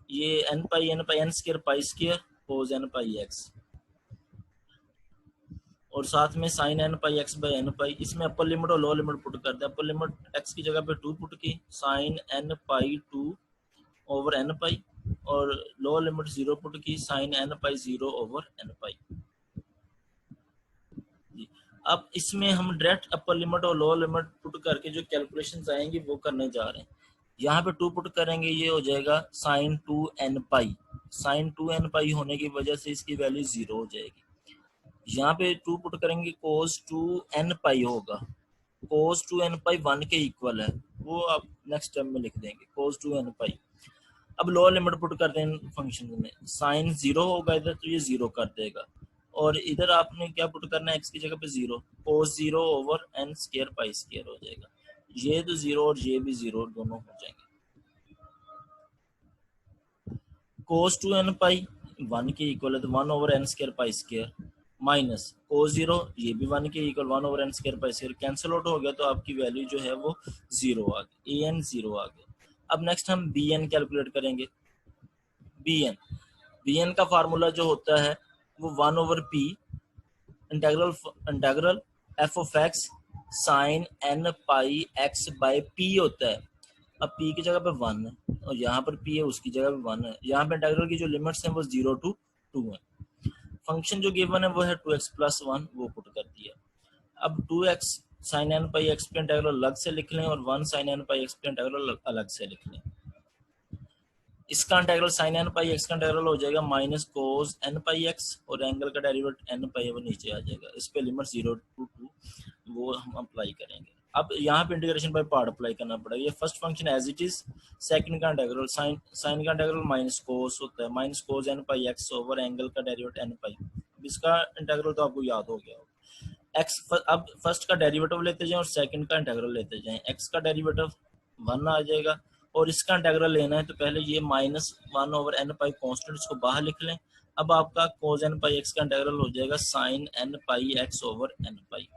ये n पाई n square pi square cos n pi x और साथ में sin n pi x by n पाई। इसमें अपर लिमिट और लोअर लिमिट पुट करते हैं। Upper limit x की जगह पे 2 पुट की, sin n पाई 2 ओवर n पाई, और लोअर लिमिट 0 पुट की, sin n पाई 0 ओवर n पाई। अब इसमें हम डायरेक्ट अपर लिमिट और लोअर लिमिट पुट करके जो कैलकुलेशंस आएंगी वो करने जा रहे हैं। यहाँ पे 2 पुट करेंगे, ये हो जाएगा sin 2n पाई, sin 2n पाई होने की वजह से इसकी वैल्यू 0 हो जाएगी। यहाँ पे 2 पुट करेंगे, cos 2n पाई होगा, cos 2n पाई 1 के इक्वल है, वो आप नेक्स्ट स्टेप में लिख देंगे cos 2n पाई। अब लोअर लिमिट पुट कर दें फंक्शन में, साइन 0 होगा इधर तो ये 0 कर देगा, और इधर आपने क्या पुट करना है, x की जगह पे 0, cos 0 over n square pi square हो जाएगा। ये तो 0 और ये भी 0 दोनों हो जाएंगे। cos 2n पाई 1 के इक्वल है तो 1 over n square pi square minus cos 0, ये भी 1 के equal 1 over n square pi square, cancel out हो गया तो आपकी वैल्यू जो है वो 0 आ गई, an 0 आ गया। अब नेक्स्ट हम bn कैलकुलेट करेंगे। bn का फार्मूला जो होता है वो 1/p integral f of x sin n pi x by p होता है। अब p की जगह पे 1 है और यहाँ पर p है, उसकी जगह पे 1 है। यहाँ पे इंटीग्रल की जो लिमिट्स हैं वो 0 to 2 है। फंक्शन जो गिवन है वो है 2x प्लस 1, वो पुट कर दिया। अब 2x sign n pi x का इंटीग्रल अलग से लिख लें और 1 साइन एन पाई एक्स का इंटीग्रल अलग से लिख लें। इसका integral sign n pi x का इंटीग्रल हो जाएगा minus cos N pi x और एंगल का डेरिवेटिव एन पाई वो नीचे आ जाएगा। इस पे लिमिट 0 to 2 वो हम अप्लाई करेंगे। अब यहाँ पे इंटीग्रेशन बाय पार्ट अप्लाई करना पड़ेगा। ये first function as it is, second का इंटीग्रल साइन का इंटीग्रल माइनस कोस होता है, minus cos N pi x over angle का डेरिवेटिव एन पाई। इसका इंटीग्रल तो आपको याद हो गया होगा। एक्स अब फर्स्ट का डेरिवेटिव लेते जाएं और सेकंड का इंटीग्रल लेते जाएं। एक्स का डेरिवेटिव 1 आ जाएगा और इसका इंटीग्रल लेना है तो पहले ये minus 1 over n pi constant इसको बाहर लिख लें। अब आपका कोस एन पाई एक्स का इंटीग्रल हो जाएगा sine n pi x over n pi.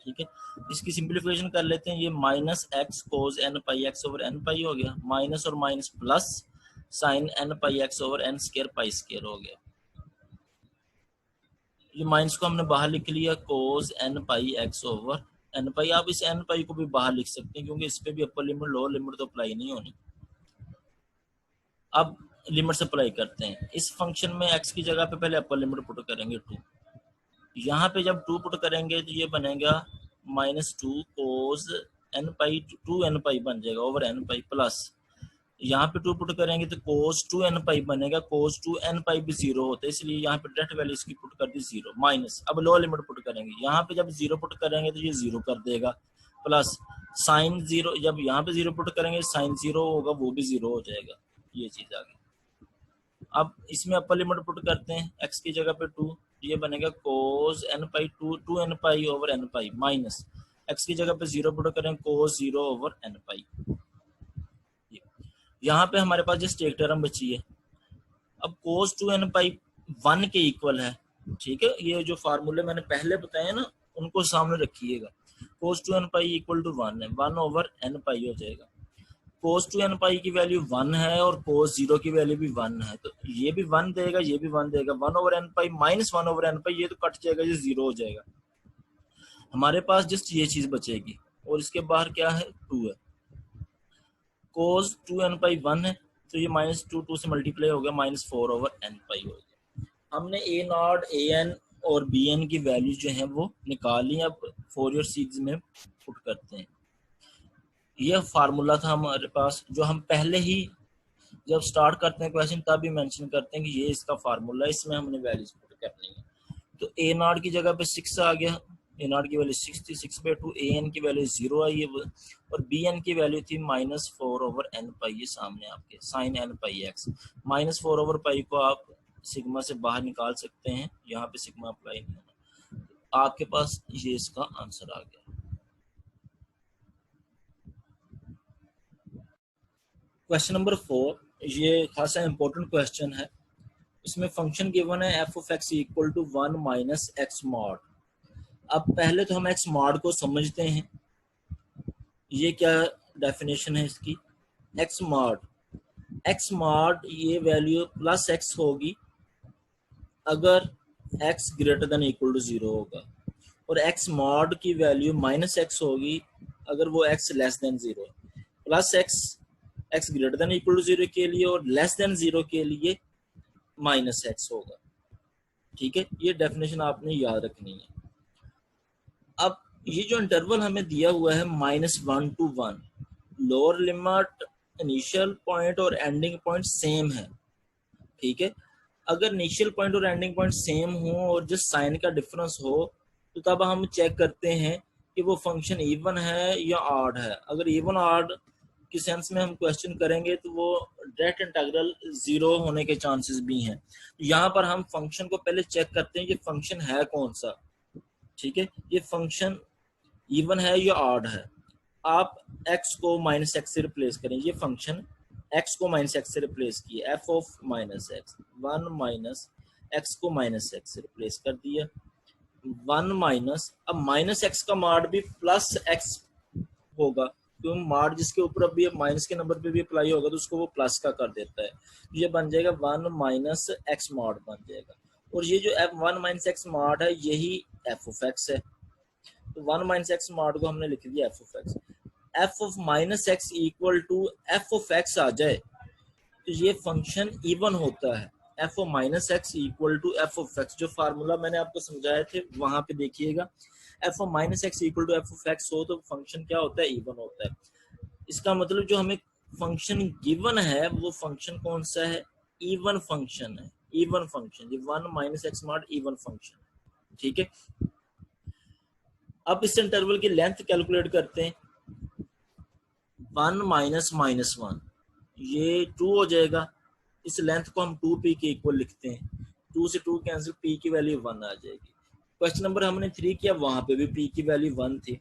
ठीक है, इसकी सिंप्लीफिकेशन कर लेते हैं। ये minus x cos N pi x over n pi हो गया, माइनस और minus plus sine n pi x over n square pi square हो गया। ये माइनस को हमने बाहर लिख लिया, कोस N pi x over n पाई। आप इस एन पाई को भी बाहर लिख सकते हैं क्योंकि इस पे भी अपर लिमिट लोअर लिमिट तो अप्लाई नहीं होनी। अब लिमिट अप्लाई करते हैं। इस फंक्शन में एक्स की जगह पे पहले अपर लिमिट पुट करेंगे 2। यहाँ पे जब 2 पुट करेंगे तो ये बनेगा माइनस 2 कोस एन पाई 2 एन पाई बन जाएगा ओवर एन पाई प्लस यहाँ पे 2 पुट करेंगे तो कोस 2 एन पाई बनेगा। कोस 2 एन पाई भी 0 होता है इसलिए यहाँ पे डायरेक्ट वैल्यू इसकी पुट कर दी 0 माइनस। अब लोअर लिमिट पुट करेंगे, यहाँ पे जब 0 पुट करेंगे तो ये 0 कर देगा प्लस साइन 0, जब यहाँ पे 0 पुट करेंगे साइन 0 होगा वो भी 0 हो जाएगा। ये चीज आ गई। अब इसमें अपर लिमिट पुट करते हैं, x की जगह पे 2, ये बनेगा cos N pi 2 n pi over n pi minus x की जगह पे 0 पुट करें कोस 0 ओवर एन पाई। यहाँ पे हमारे पास जस्ट एक टर्म बची है। अब कोस 2 एन पाई 1 के इक्वल है। ठीक है, ये जो फार्मूले मैंने पहले बताए ना उनको सामने रखिएगा। कोस 2 एन पाई इक्वल टू 1 है, 1 ओवर एन पाई हो जाएगा। कोस 2 एन पाई की वैल्यू 1 है और कोस 0 की वैल्यू भी 1 है, तो ये भी 1 देगा, ये भी 1 देगा। 1 over n pi minus 1 over n pi, ये तो कट जाएगा, ये 0 हो जाएगा। हमारे पास जस्ट ये चीज बचेगी और इसके बाहर क्या है 2 है। कोस 2 एन पाई 1 है तो ये माइनस 2 से मल्टीप्लाई हो गया, माइनस 4 ओवर एन पाई हो गया। हमने ए नॉट ए एन और बी एन की वैल्यू जो है वो निकाल ली। अब फोरियर सीरीज में पुट करते हैं। यह फार्मूला था हमारे पास जो हम पहले ही जब स्टार्ट करते हैं क्वेश्चन तब भी मेंशन करते हैं कि ये इसका फार्मूला है, इसमें हमने वैल्यूज पुट करनी है। तो ए नॉट की जगह पे 6 आ गया, ए नॉट की वैल्यू 6 थी, 6/2। ए एन की वैल्यू 0 आई है और बी एन की वैल्यू थी माइनस 4 ओवर एन पाई। ये सामने आपके sign n pi x. Minus 4 over पाई को आप सिग्मा से बाहर निकाल सकते हैं, यहाँ पे सिग्मा अप्लाई नहीं होना। आपके पास ये इसका आंसर आ गया। क्वेश्चन नंबर 4, ये खासा इंपॉर्टेंट क्वेश्चन है। इसमें फंक्शन गिवन है f of x equal to 1 minus x mod. अब पहले तो हम एक्स मॉड को समझते हैं। ये क्या डेफिनेशन है इसकी? एक्स मॉड ये वैल्यू प्लस एक्स होगी अगर x greater than equal to 0 होगा, और एक्स मॉड की वैल्यू माइनस एक्स होगी अगर वो एक्स लेस देन 0 है। Plus x greater than equal to 0 के लिए और लेस देन 0 के लिए माइनस एक्स होगा। ठीक है, ये डेफिनेशन आपने याद रखनी है। अब ये जो इंटरवल हमें दिया हुआ है -1 to 1, lower limit initial point और एंडिंग पॉइंट सेम है। ठीक है, अगर इनिशियल पॉइंट और एंडिंग पॉइंट सेम हो और जस्ट साइन का डिफरेंस हो तो तब हम चेक करते हैं कि वो फंक्शन इवन है या ऑड है। अगर इवन ऑड की सेंस में हम क्वेश्चन करेंगे तो वो डायरेक्ट इंटीग्रल 0 होने के चांसेस भी हैं। यहाँ पर हम फंक्शन को पहले चेक करते हैं ये फंक्शन है कौन सा। ठीक है, ये फंक्शन इवन है या ऑड है। आप x को माइनस एक्स से रिप्लेस करें, ये फंक्शन x को माइनस एक्स से रिप्लेस किया, F of minus x. 1 minus x को माइनस एक्स से रिप्लेस कर दिया, 1 माइनस, अब माइनस एक्स का मॉड भी प्लस एक्स होगा क्योंकि मॉड जिसके ऊपर अभी माइनस के नंबर पे भी अप्लाई होगा तो उसको वो प्लस का कर देता है। ये बन जाएगा 1 माइनस एक्स मॉड बन जाएगा। और ये जो f1 माइनस एक्स मॉड है यही f ऑफ x है, तो 1 माइनस एक्स मॉड को हमने लिख दिया f of x। f of minus x equal to f of x आ जाए तो ये फंक्शन इवन होता है। F of minus x equal to f of x, जो फार्मूला मैंने आपको समझाए थे वहां पे देखिएगा, f of minus x equal to f of x हो तो फंक्शन क्या होता है, इवन होता है। इसका मतलब जो हमें फंक्शन गिवन है वो फंक्शन कौन सा है, इवन फंक्शन है, इवन फंक्शन, ये 1 minus x not even function, ठीक है। अब इस इंटरवल की लेंथ कैलकुलेट करते हैं, 1 माइनस माइनस 1 ये 2 हो जाएगा, इस लेंथ को हम 2p के इक्वल लिखते हैं, 2 से 2 कैंसिल, p की वैल्यू 1 आ जाएगी। क्वेश्चन नंबर हमने 3 किया, वहां पे भी p की वैल्यू 1 थी।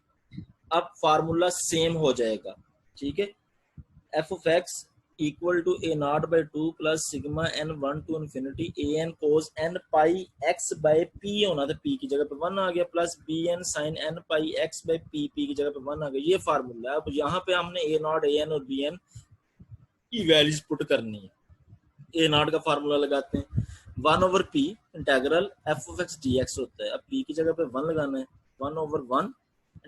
अब फार्मूला सेम हो जाएगा, ठीक है, f of x equal to a naught by 2 plus sigma n 1 to infinity a n cos n pi x by p होना था, p की जगह पे 1 आ गया, plus b n sine n pi x by p, p की जगह पे 1 आ गया, ये फार्मूला है। अब यहाँ पे हमने ए नॉट, ए एन और बी एन की वैल्यूज पुट करनी है। ए नॉट का फार्मूला लगाते हैं, 1 over P integral F of x D x होता है। अब पी की जगह पे 1 लगाना है, 1 ओवर 1,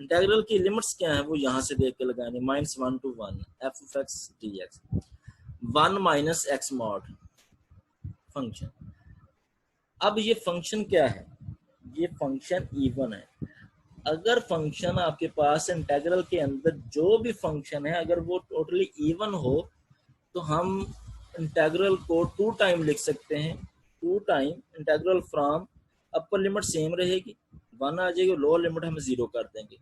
इंटेग्रल की लिमिट्स क्या है वो यहाँ से देख के लगानी, -1 to 1 f of x D x, 1 minus x mod function. अब ये फंक्शन क्या है, ये फंक्शन इवन है। अगर फंक्शन आपके पास इंटेग्रल के अंदर जो भी फंक्शन है अगर वो टोटली इवन हो तो हम इंटेग्रल को 2 टाइम लिख सकते हैं, 2 time integral from, upper limit same रहेगी 1 आ जाएगी, लोअर लिमिट हम 0 कर देंगे।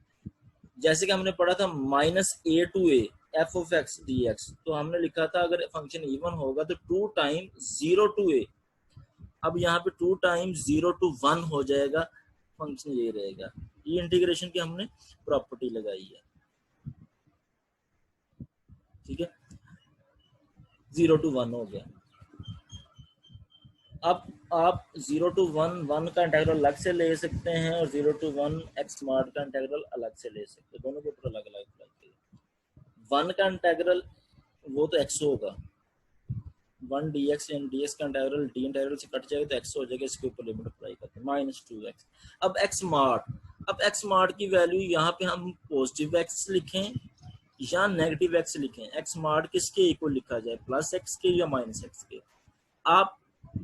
जैसे कि हमने पढ़ा था -a to a F of x D x, तो हमने लिखा था अगर फंक्शन इवन होगा तो 2 टाइम 0 to a, अब यहाँ पे 2 टाइम 0 to 1 हो जाएगा, फंक्शन ये रहेगा। ये इंटीग्रेशन की हमने प्रॉपर्टी लगाई है, ठीक है, 0 to 1 हो गया। अब आप 0 to 1 1 का इंटीग्रल अलग से ले सकते हैं और 0 to 1 x मॉड का इंटीग्रल अलग से ले सकते हैं, दोनों के ऊपर अलग अलग 1 का इंटीग्रल वो तो x होगा, 1 dx एंड dx का इंटीग्रल d इंटीग्रल से कट जाएगा तो x हो जाएगा, इसके ऊपर लिमिट अप्लाई करते हैं -2x। अब x मॉड, अब x मॉड की वैल्यू यहाँ पे हम पॉजिटिव x लिखें या नेगेटिव x लिखें, x मॉड किसके इक्वल लिखा जाए, +x के या -x के। आप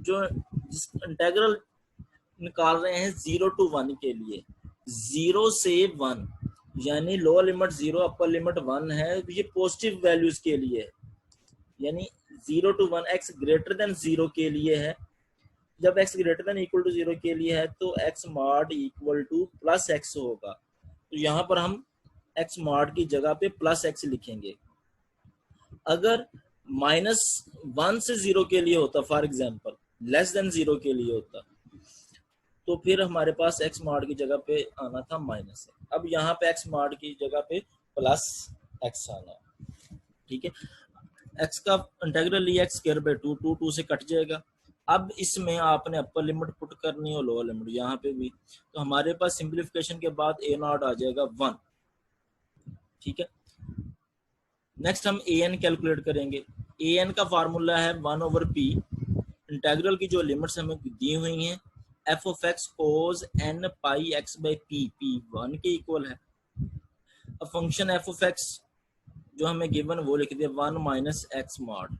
जो इंटीग्रल निकाल रहे हैं 0 to 1 के लिए, 0 से 1 यानी लोअर लिमिट 0 अपर लिमिट 1 है, ये पॉजिटिव वैल्यूज के लिए है, यानी 0 to 1 x ग्रेटर देन 0 के लिए है। जब x greater than equal to 0 के लिए है तो x mod equal to +x होगा, तो यहाँ पर हम x मॉड की जगह पे +x लिखेंगे। अगर -1 से 0 के लिए होता, फॉर एग्जांपल लेस देन 0 के लिए होता, तो फिर हमारे पास x मॉड की जगह पे आना था -x, अब यहाँ पे x मॉड की जगह पे +x आना, ठीक है। x का इंटीग्रल लिया x²/2, 2 से कट जाएगा। अब इसमें आपने अपर लिमिट पुट करनी है और लोअर लिमिट यहाँ पे भी, तो हमारे पास सिंप्लीफिकेशन के बाद a नॉट आ जाएगा 1, ठीक है। नेक्स्ट हम an कैलकुलेट करेंगे, an का फार्मूला है 1 ओवर p, इंटीग्रल की जो लिमिट्स हमें दी हुई हैं f of x cos n pi x by p, p 1 के इक्वल है। अब फंक्शन एफ ऑफ एक्स जो हमें गिवन वो लिख दिया 1 माइनस एक्स मॉड।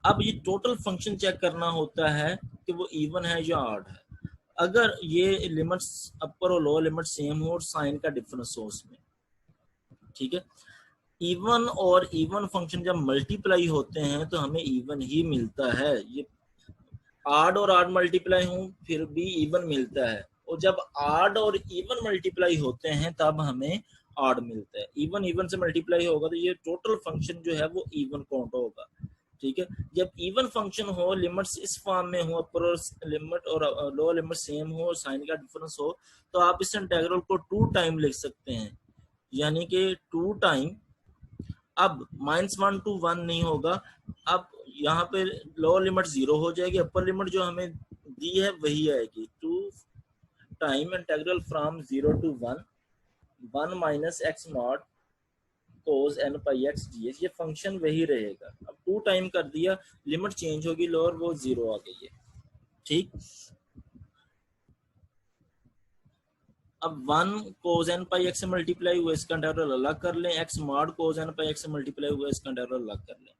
अब ये टोटल फंक्शन चेक करना होता है कि वो इवन है या ऑड है। अगर ये लिमिट्स अपर और लोअर लिमिट सेम हो और साइन का डिफरेंस हो उसमें, ठीक है। इवन और इवन फंक्शन जब मल्टीप्लाई होते हैं तो हमें इवन ही मिलता है, ये ऑड और ऑड मल्टीप्लाई हो फिर भी इवन मिलता है, और जब ऑड और इवन मल्टीप्लाई होते हैं तब हमें ऑड मिलता है। इवन इवन से मल्टीप्लाई होगा तो ये टोटल फंक्शन जो है वो इवन काउंट होगा, ठीक है। जब इवन फंक्शन हो, लिमिट्स इस फॉर्म में हो, अपर लिमिट और लोअर लिमिट सेम हो और साइन का डिफरेंस हो, तो आप इस इंटीग्रल को 2 टाइम लिख सकते हैं, यानी कि 2 टाइम, अब -1 to 1 नहीं होगा, अब यहाँ पे लोअर लिमिट 0 हो जाएगी, अपर लिमिट जो हमें दी है वही आएगी, 2 time integral from 0 to 1 1 minus x not cos n pi x dx, ये फंक्शन वही रहेगा। अब 2 टाइम कर दिया, लिमिट चेंज होगी, लोअर वो 0 आ गई है, ठीक। अब 1 कोस n पाई x से मल्टीप्लाई हुआ, इसका इंटीग्रल अलग कर लें, x मॉड कोस n पाई x से मल्टीप्लाई हुआ, इसका इंटीग्रल अलग कर लें,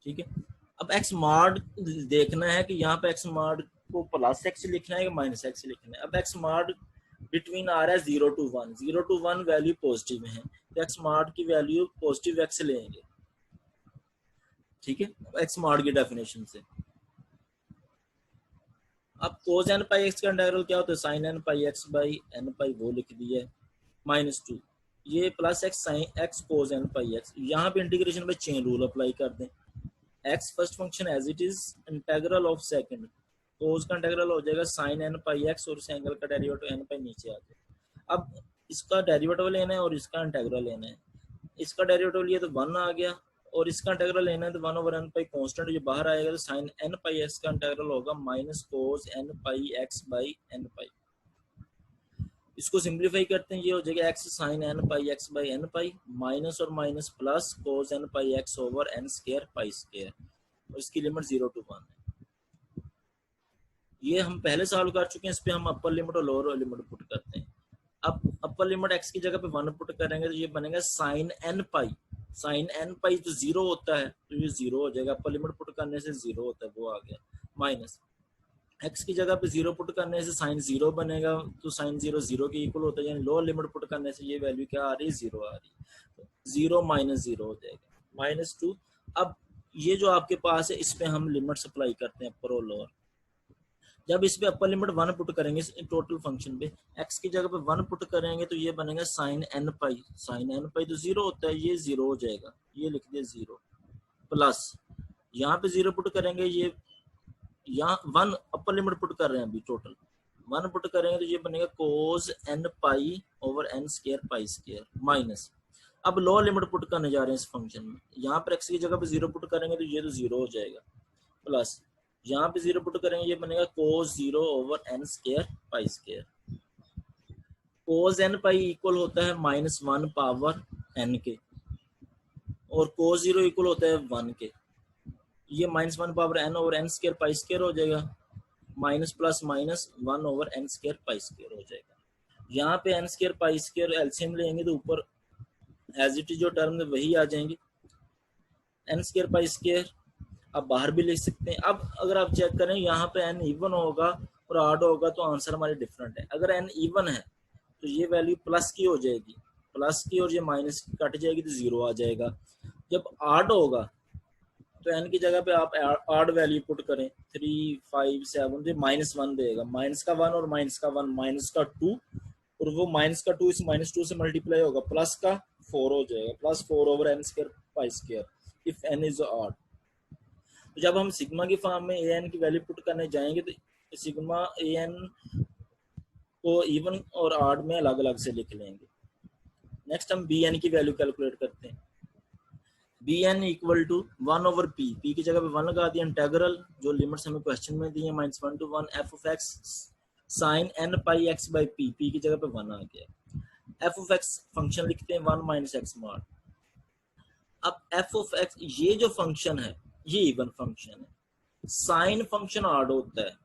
ठीक है। अब एक्स मॉड देखना है कि यहाँ पे एक्स मॉड को प्लस एक्स लिखना है या माइनस एक्स लिखना है। अब एक्स मॉड बिटवीन आ रहा है 0 to 1, 0 to 1 वैल्यू पॉजिटिव है, तो एक्स मॉड की वैल्यू पॉजिटिव एक्स लेंगे, ठीक है, एक्स मॉड की डेफिनेशन से। अब कोस एन पाई एक्स का इंटीग्रल क्या होता है, sine n pi x by n pi, वो लिख दिया है, -2 ये plus x sine x cos N pi x. यहाँ पे इंटीग्रेशन में चेन रूल अप्लाई कर दें, x first function as it is, integral of second, cos का इंटीग्रल हो जाएगा साइन एन पाई एक्स और इस एंगल का डेरिवेटिव एन पाई नीचे आ जाएगा। अब इसका डेरिवेटिव लेना है और इसका इंटीग्रल लेना है, इसका डेरिवेटिव लिए तो 1 आ गया और इसका इंटीग्रल लेना है तो 1 ओवर एन पाई कांस्टेंट जो बाहर आएगा, तो साइन एन पाई एक्स का इंटीग्रल होगा minus cos N pi x by n pi. इसको सिंप्लीफाई करते हैं, ये हो जाएगा x sine n pi x by n pi minus और minus plus cos N pi x over n square pi square, और इसकी लिमिट 0 to 1 है। ये हम पहले सॉल्व कर चुके हैं, इस पे हम अपर लिमिट और लोअर लिमिट पुट करते हैं। अब अपर लिमिट एक्स की जगह पे 1 पुट करेंगे तो ये बनेगा साइन एन पाई, साइन एन पाई तो 0 होता है तो ये 0 हो जाएगा, अपर लिमिट पुट करने से 0 होता है, वो आ गया, माइनस एक्स की जगह पे 0 पुट करने से साइन 0 बनेगा, तो साइन 0 0 के इक्वल होता है, यानी लोअर लिमिट पुट करने से ये वैल्यू क्या आ रही है, 0 आ रही है, 0 माइनस 0 हो जाएगा, -2। अब ये जो आपके पास है इस पे हम लिमिट अप्लाई करते हैं अपर और लोअर। जब इस पे अपर लिमिट 1 पुट करेंगे टोटल फंक्शन पे, एक्स की जगह पे 1 पुट करेंगे तो ये बनेगा साइन एन पाई, साइन एन पाई तो 0 होता है, ये 0 हो जाएगा, ये लिख दिया 0, प्लस यहाँ पे 0 पुट करेंगे, ये यहाँ 1 अपर लिमिट पुट कर रहे हैं अभी, टोटल 1 पुट करेंगे तो ये बनेगा cos N pi over n square pi square, minus अब लोअर लिमिट पुट करने जा रहे हैं इस फंक्शन में, यहाँ पर एक्स की जगह पे 0 पुट करेंगे तो ये तो 0 हो जाएगा, प्लस यहाँ पे 0 पुट करेंगे, ये बनेगा cos 0 over n square pi square. Cos N pi equal होता है -1 पावर एन के, और कोस 0 इक्वल होता है 1 के, ये -1 power n over n square pi square हो जाएगा, minus plus minus 1 over n square pi square हो जाएगा। यहाँ पे n square pi square LCM लेंगे तो ऊपर एज इट इज जो टर्म है वही आ जाएंगे, एन स्क्वायर पाई स्क्वायर आप बाहर भी लिख सकते हैं। अब अगर आप चेक करें यहाँ पे एन इवन होगा और ऑड होगा तो आंसर हमारे डिफरेंट है। अगर एन इवन है तो ये वैल्यू प्लस की हो जाएगी, प्लस की, और ये माइनस की कट जाएगी तो 0 आ जाएगा। जब ऑड होगा तो एन की जगह पे आप ऑड वैल्यू पुट करें 3 5 7 तो -1 देगा, माइनस का 1 और माइनस का 1 माइनस का 2, और वो माइनस का 2 इस -2 से मल्टीप्लाई होगा, प्लस का 4 हो जाएगा, +4 over n square pi square if n is odd. तो जब हम सिग्मा की फॉर्म में ए एन की वैल्यू पुट करने जाएंगे तो सिग्मा ए एन को इवन और ऑड में अलग अलग से लिख लेंगे। नेक्स्ट हम बी एन की वैल्यू कैलकुलेट करते हैं, b n equal to 1 over p, p की जगह पे 1 लगा दिया, इंटेग्रल जो लिमिट्स हमें क्वेश्चन में दी है -1 to 1 f of x sine n pi x by p, p की जगह पे 1 आ गया, एफ ऑफ एक्स फंक्शन लिखते हैं 1 माइनस एक्स मॉड। अब एफ ऑफ एक्स ये जो फंक्शन है ये इवन फंक्शन है, साइन फंक्शन ऑड होता है,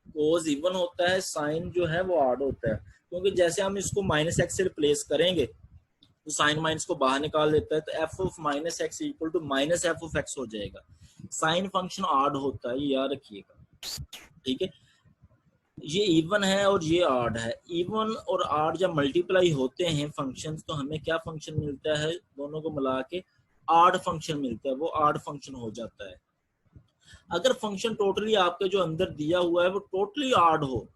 कोस इवन होता है, साइन जो है वो ऑड होता है, क्योंकि जैसे हम इसको -x से रिप्लेस करेंगे तो साइन माइनस को बाहर निकाल देता है, तो f of -x equal to minus f of x हो जाएगा। साइन फंक्शन ऑड होता है, याद रखिएगा, ठीक है। ये इवन है और ये ऑड है, इवन और ऑड जब मल्टीप्लाई होते हैं फंक्शंस तो हमें क्या फंक्शन मिलता है, दोनों को मिला के ऑड फंक्शन मिलता है, वो ऑड फंक्शन हो जाता है। अगर फंक्शन टोटली आपके जो अंदर दिया हुआ है वो टोटली ऑड हो,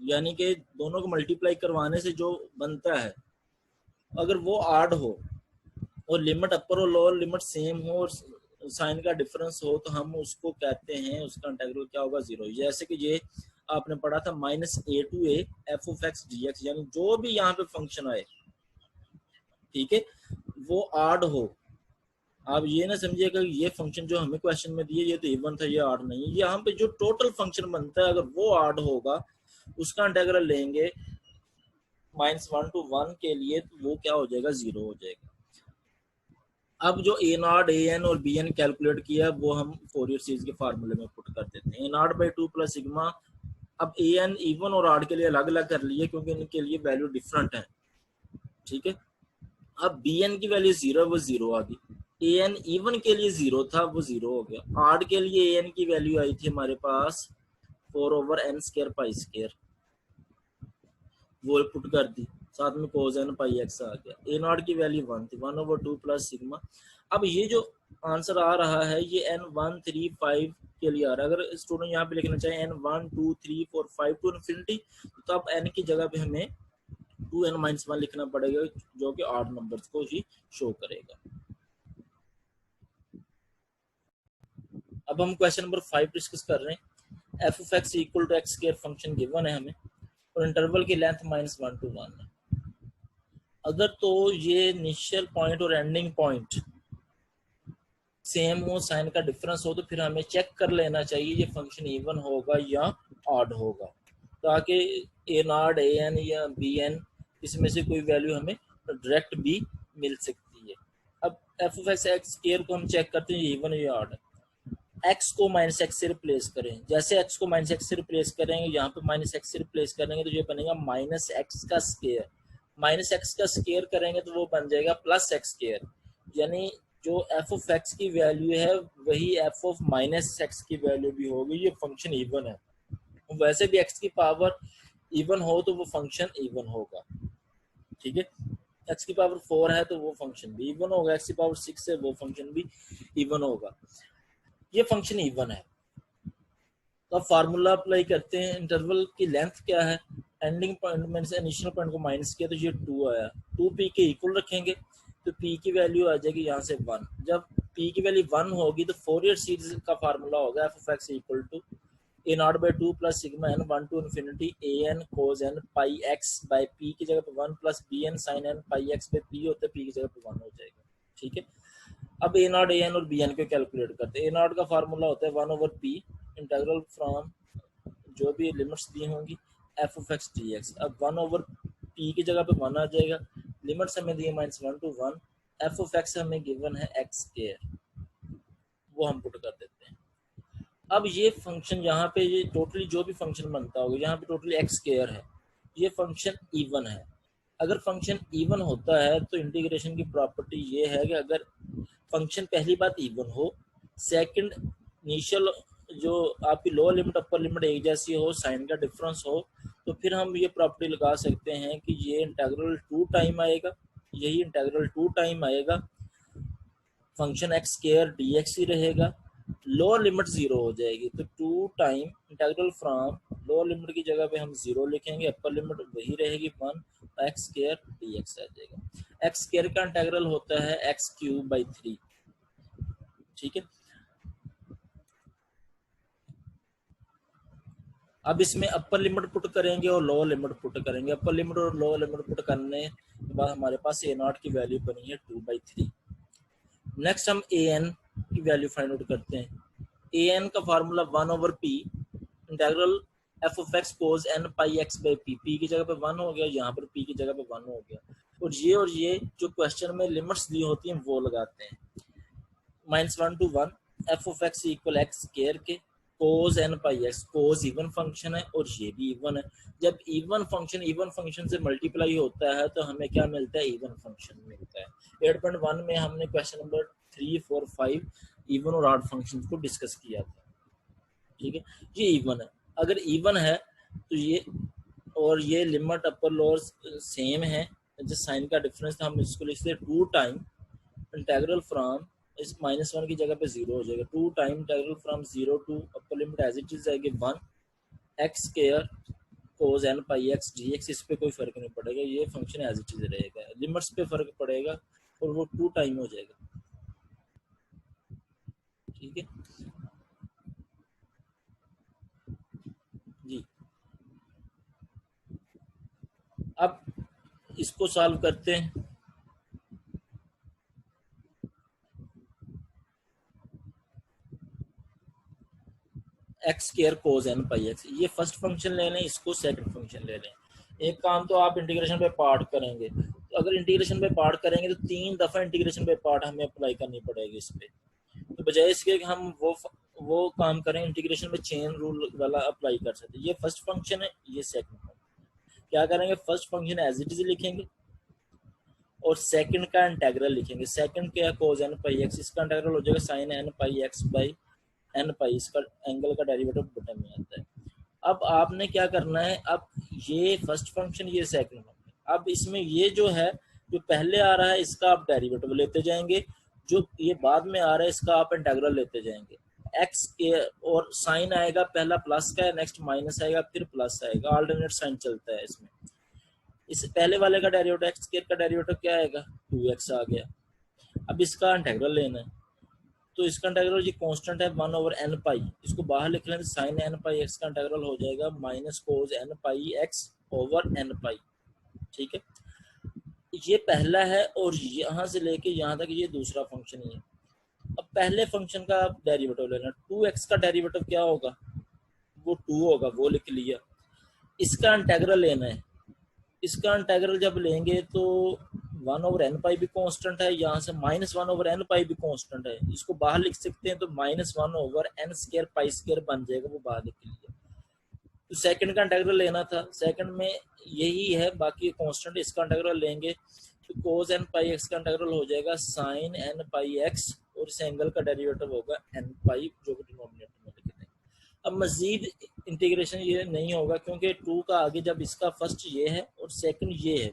यानी कि दोनों को मल्टीप्लाई करवाने से जो बनता है अगर वो ऑड हो और लिमिट अपर और लोअर लिमिट सेम हो और साइन का डिफरेंस हो तो हम उसको कहते हैं, उसका इंटीग्रल क्या होगा 0। जैसे कि ये आपने पढ़ा था -a to a F of x D x, यानी जो भी यहाँ पे फंक्शन आए, ठीक है, वो ऑड हो। आप ये ना समझिएगा ये फंक्शन जो हमें क्वेश्चन में दिए ये तो इवन था, ये ऑड नहीं है, यहाँ पे जो टोटल फंक्शन बनता है अगर वो ऑड होगा उसका इंटीग्रल लेंगे -1 to 1 के लिए, तो वो क्या हो जाएगा 0 हो जाएगा। अब जो ए नॉट ए एन और बी एन कैलकुलेट किया वो हम फोरियर सीरीज के फार्मूले में पुट कर देते हैं, a naught by 2 plus sigma. अब ए एन इवन और ऑड के लिए अलग अलग कर लिए क्योंकि इनके लिए वैल्यू डिफरेंट है, ठीक है। अब बी एन की वैल्यू 0 वो 0 आ गई, ए एन इवन के लिए 0 था, वो 0 हो गया। आड के लिए ए एन की वैल्यू आई थी हमारे पास 4/n² पाई स्क्वायर, वो पुट कर दी, साथ में कोस एन पाई एक्स आ गया। ए नॉट की वैल्यू 1 थी, 1/2 प्लस सिग्मा। अब ये जो आंसर आ रहा है ये n1 3 5 के लिए आ रहा है। अगर स्टूडेंट यहाँ पे लिखना चाहे n1 2 3 4 5 टू इन्फिनिटी, तो अब n की जगह पे हमें 2n-1 लिखना पड़ेगा, जो कि 8 नंबर्स को ही शो करेगा। अब हम क्वेश्चन नंबर 5 डिस्कस कर रहे हैं। F of x equal to x square function given है हमें, और इंटरवल की लेंथ -1 to 1 है। अगर तो ये इनिशियल पॉइंट और एंडिंग पॉइंट सेम हो, साइन का डिफरेंस हो, तो फिर हमें चेक कर लेना चाहिए ये फंक्शन इवन होगा या ऑड होगा, ताकि ए नॉट ए एन या बी एन इसमें से कोई वैल्यू हमें डायरेक्ट भी मिल सकती है। अब F of x x square को हम चेक करते हैं इवन या ऑड। एक्स को माइनस एक्स से रिप्लेस करें, जैसे एक्स को माइनस एक्स से रिप्लेस करेंगे, यहाँ पे माइनस एक्स से रिप्लेस करेंगे तो ये बनेगा माइनस एक्स का स्क्वायर। माइनस एक्स का स्क्वायर करेंगे तो वो बन जाएगा प्लस एक्स स्क्वायर, यानी जो एफ ऑफ एक्स की वैल्यू है वही एफ ऑफ माइनस एक्स की वैल्यू भी होगी। ये फंक्शन इवन है। वैसे भी एक्स की पावर इवन हो तो वो फंक्शन इवन होगा, ठीक है। एक्स की पावर 4 है तो वो फंक्शन भी इवन होगा, एक्स की पावर 6 है वो फंक्शन भी इवन होगा। ये फंक्शन इवन है। तो अब फार्मूला अप्लाई करते हैं। इंटरवल की लेंथ क्या है, एंडिंग पॉइंट में से इनिशियल पॉइंट को माइनस किया तो ये 2 आया, 2 पी के इक्वल रखेंगे तो पी की वैल्यू आ जाएगी यहाँ से 1। जब पी की वैल्यू 1 होगी तो फोरियर सीरीज का फार्मूला होगा f of x equal to a naught by 2 plus sigma n 1 to infinity a n cos N pi x by p की जगह पे 1 plus b n sine n pi x by p होता है, P की जगह पे 1 हो जाएगा, ठीक है। अब ए नॉट ए एन और बी एन को कैलकुलेट करते हैं। ए नॉट का फार्मूला होता है 1/p इंटीग्रल फ्रॉम जो भी लिमिट्स दी होंगी F of x D x. अब 1/p की जगह पे 1 आ जाएगा, लिमिट्स हमें दी -1 to 1, एफ ऑफ एक्स हमें गिवन है एक्स स्क्वायर, वो हम पुट कर देते हैं। अब ये फंक्शन यहाँ पे ये टोटली जो भी फंक्शन बनता होगा, यहाँ पे टोटली एक्स स्क्वायर है, ये फंक्शन इवन है। अगर फंक्शन इवन होता है तो इंटीग्रेशन की प्रॉपर्टी ये है कि अगर फंक्शन पहली बात इवन हो, सेकंड इनिशियल जो आपकी लोअर लिमिट अपर लिमिट एक जैसी हो, साइन का डिफरेंस हो, तो फिर हम ये प्रॉपर्टी लगा सकते हैं कि ये इंटीग्रल 2 टाइम आएगा, यही इंटीग्रल 2 टाइम आएगा, function x square d x ही रहेगा, लोअर लिमिट 0 हो जाएगी तो 2 time integral from lower limit की जगह पे हम 0 लिखेंगे, अपर लिमिट वही रहेगी 1, एक्स स्क्वायर डी एक्स आ जाएगा। एक्स स्क्वायर का इंटीग्रल होता है एक्स क्यूब बाई 3, ठीक है। अब इसमें अपर लिमिट पुट करेंगे और लोअर लिमिट पुट करेंगे। अपर लिमिट और लोअर लिमिट पुट करने के बाद हमारे पास ए नॉट की वैल्यू बनी है 2/3। नेक्स्ट हम ए एन की वैल्यू फाइंड आउट करते हैं। ए एन का formula 1/p integral f of x cos N pi x by p, p की जगह पे 1 हो गया, यहाँ पर पी की जगह पे 1 हो गया, और ये जो क्वेश्चन में लिमिट्स दी होती हैं वो लगाते हैं। -1 to 1 f of x equal x square के कोस एन पाई एक्स, कोस इवन फंक्शन है और ये भी इवन है। जब इवन फंक्शन से मल्टीप्लाई होता है तो हमें क्या मिलता है, इवन फंक्शन मिलता है। 8.1 में हमने क्वेश्चन नंबर 3 4 5 इवन और ऑड फंक्शन को डिस्कस किया था, ठीक है। ये इवन है, अगर इवन है तो ये और ये लिमिट अपर लोअर सेम है, जिस साइन का डिफरेंस था हम इसको लिखते हैं 2 टाइम इंटीग्रल फ्रॉम, इस -1 की जगह पे 0 हो जाएगा, 2 time integral from 0 to upper limit as it is आएगी 1 X square cos N pi X D X. इस पे कोई फर्क नहीं पड़ेगा, ये फंक्शन एज इट इज रहेगा, लिमिट्स पे फर्क पड़ेगा और वो 2 टाइम हो जाएगा, ठीक है जी। अब इसको सॉल्व करते हैं। X square cos N pi x, ये फर्स्ट फंक्शन ले लें, इसको सेकंड फंक्शन ले लें। एक काम तो आप इंटीग्रेशन पे पार्ट करेंगे, तो अगर इंटीग्रेशन पे पार्ट करेंगे तो 3 दफा इंटीग्रेशन पे पार्ट हमें अप्लाई करनी पड़ेगी इस पे, तो बजाय इसके कि हम वो काम करें इंटीग्रेशन में चेन रूल वाला अप्लाई कर सकते हैं। ये फर्स्ट फंक्शन है, ये सेकंड फंक्शन। क्या करेंगे, first function as it is लिखेंगे और सेकंड का इंटेग्रल लिखेंगे। सेकंड क्या, कोज एन पाई एक्स, इसका इंटेग्रल हो जाएगा sine n pi x by n pi, इसका एंगल का डेरिवेटिव बटन में आता है। अब आपने क्या करना है, अब ये फर्स्ट फंक्शन, ये सेकंड फंक्शन, अब इसमें ये जो है, जो पहले आ रहा है इसका आप डेरिवेटिव लेते जाएंगे, जो ये बाद में आ रहा है इसका आप इंटेग्रल लेते जाएंगे। एक्स के और साइन आएगा, पहला प्लस का है, नेक्स्ट माइनस आएगा, फिर प्लस आएगा, अल्टरनेट साइन चलता है इसमें। इस पहले वाले का डेरिवेटिव एक्स स्क्वायर का डेरिवेटिव क्या आएगा, 2x आ गया। अब इसका इंटेग्रल लेना है, तो इसका इंटेग्रल ये कांस्टेंट है 1/n पाई, इसको बाहर लिख लें, साइन एन पाई एक्स का इंटेग्रल हो जाएगा minus cos n pi x over n pi. ठीक है, ये पहला है और यहाँ से लेके यहाँ तक ये दूसरा फंक्शन ही है। अब पहले फंक्शन का डेरिवेटिव लेना, 2x का डेरिवेटिव क्या होगा, वो 2 होगा, वो लिख लिया। इसका इंटेग्रल लेना है, इसका इंटेग्रल जब लेंगे तो 1/n पाई भी कांस्टेंट है, यहाँ से -1/n पाई भी कांस्टेंट है, इसको बाहर लिख सकते हैं, तो -1/n स्क्वायर पाई स्क्वायर बन जाएगा, वो बाहर लिख लिया। तो सेकंड का इंटेग्रल लेना था, सेकंड में यही है, बाकी कांस्टेंट, इसका इंटेग्रल लेंगे तो कोस एन पाई एक्स का इंटेग्रल हो जाएगा साइन एन पाई एक्स, और इस एंगल का डेरिवेटिव होगा एन पाई, जो कि डिनोमिनेटर में लिख देंगे। अब मजीद इंटीग्रेशन ये नहीं होगा, क्योंकि 2 का आगे जब इसका फर्स्ट ये है और सेकंड ये है,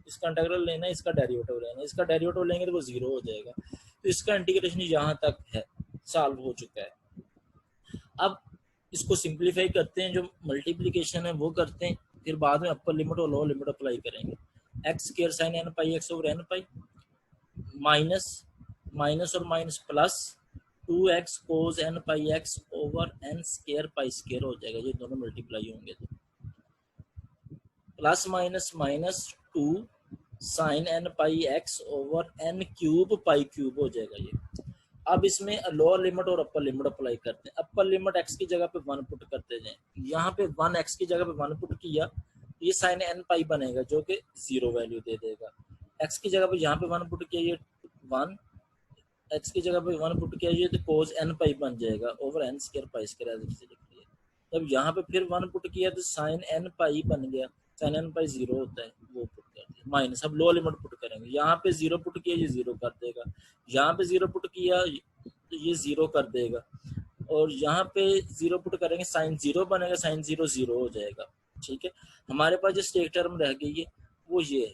इसका इंटीग्रल लेना है, इसका डेरिवेटिव लेना है, इसका डेरिवेटिव लेंगे तो वो 0 हो जाएगा। तो इसका इंटीग्रेशन यहाँ तक है, सॉल्व हो चुका है। अब इसको सिंप्लीफाई करते हैं, जो मल्टीप्लिकेशन है वो करते हैं, फिर बाद में अपर लिमिट और लोअर लिमिट अप्लाई करेंगे। X square sine n pi x over n pi, minus minus और minus plus 2x cos N pi x over n square pi square हो जाएगा, ये दोनों मल्टीप्लाई होंगे तो plus minus minus 2 sine n pi x over n cube pi cube हो जाएगा ये। अब इसमें लोअर लिमिट और अपर लिमिट अप्लाई करते हैं। अपर लिमिट x की जगह पे 1 पुट करते जाएं, यहाँ पे 1x की जगह पे 1 पुट किया, ये साइन एन पाई बनेगा, जो कि 0 वैल्यू दे देगा। x की जगह पे यहाँ पे 1 पुट किया, ये 1, x की जगह पे 1 पुट किया, ये तो कोस एन पाई बन जाएगा over n square pi square, ऐसे लिख लिया। जब यहाँ पे फिर 1 पुट किया तो साइन एन पाई बन गया, साइन एन पाई 0 होता है, वो पुट कर दिया, माइनस। अब लोअर लिमिट पुट करेंगे, यहाँ पे 0 पुट किया, ये 0 कर देगा, यहाँ पे 0 पुट किया तो ये 0 कर देगा, और यहाँ पे 0 पुट करेंगे, साइन 0 बनेगा, साइन 0 0 हो जाएगा। ठीक है, हमारे पास जो स्टेक टर्म रह गई है वो ये है,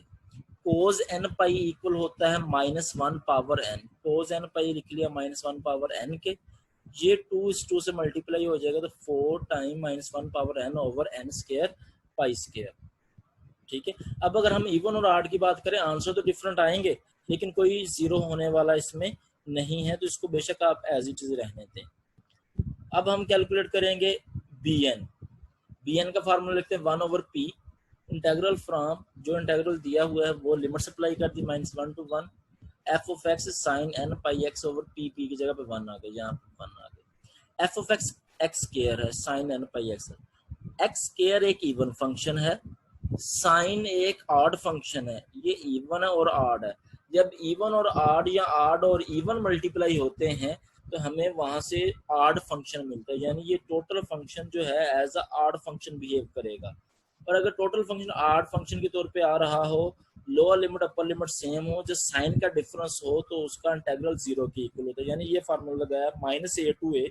कोस एन पाई इक्वल होता है -1 पावर n, कोस एन पाई लिख लिया -1 पावर n के, ये 2 इस 2 से मल्टीप्लाई हो जाएगा, तो 4 time -1 power n over n square pi square. ठीक है, अब अगर हम इवन और ऑड की बात करें, आंसर तो डिफरेंट आएंगे, लेकिन कोई 0 होने वाला इसमें नहीं है, तो इसको बेशक आप एज इट इज रहने दें। अब हम कैलकुलेट करेंगे bn, bn का फार्मूला लिखते हैं 1/p, इंटेग्रल फ्रॉम, जो इंटेग्रल दिया हुआ है वो लिमिट अप्लाई कर दी, -1 to 1 f of x sin n pi x over p, p की जगह पे 1 आ गया, यहाँ पे 1 आ गया। f of x x square है, sin n pi x, x square एक इवन फंक्शन है, साइन एक ऑड फंक्शन है, ये इवन है और ऑड है। जब इवन और ऑड या ऑड और इवन मल्टीप्लाई होते हैं तो हमें वहां से ऑड फंक्शन मिलता है, यानी ये टोटल फंक्शन जो है as a odd function behave करेगा। और अगर टोटल फंक्शन ऑड फंक्शन के तौर पे आ रहा हो, lower limit upper limit same हो, जो साइन का डिफरेंस हो, तो उसका इंटीग्रल 0 के इक्वल होता है। यानी ये फार्मूला लगाया -a to a,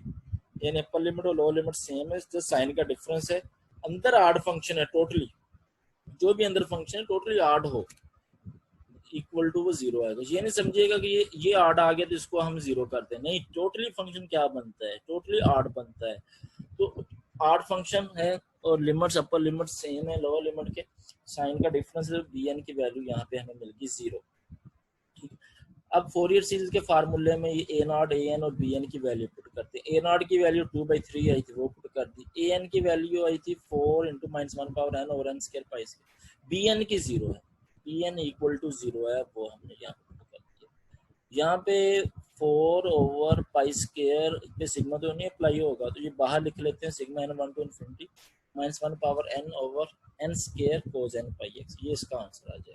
यानी अपर लिमिट और लोअर लिमिट सेम है, जो साइन का डिफरेंस है, अंदर ऑड फंक्शन है, टोटली जो भी अंदर फंक्शन है टोटली ऑड हो, इक्वल टू वो 0 आएगा। ये नहीं समझिएगा कि ये ऑड आ गया तो इसको हम 0 करते हैं, नहीं, टोटली फंक्शन क्या बनता है, टोटली ऑड बनता है। तो ऑड फंक्शन है और लिमिट्स अपर लिमिट सेम है, लोअर लिमिट के साइन का डिफरेंस है, bn की वैल्यू यहाँ पे हमें मिल गई 0। ठीक, अब फोरियर सीरीज के फार्मूले में ये a0 an और bn की वैल्यू पुट करते हैं। a0 की वैल्यू 2/3 आई थी, वो पुट कर दी। an की वैल्यू आई थी 4 × -1 पावर n और n square pi square. bn की 0 है, bn इक्वल टू 0 है, वो हमने यहाँ पे पुट कर दिया। यहाँ पे 4 ओवर पाई स्क्वायर पे सिग्मा तो नहीं अप्लाई होगा, तो ये बाहर लिख लेते हैं, sigma n 1 to ∞ -1 power n over n square cos n pi x, ये इसका आंसर आ जाएगा।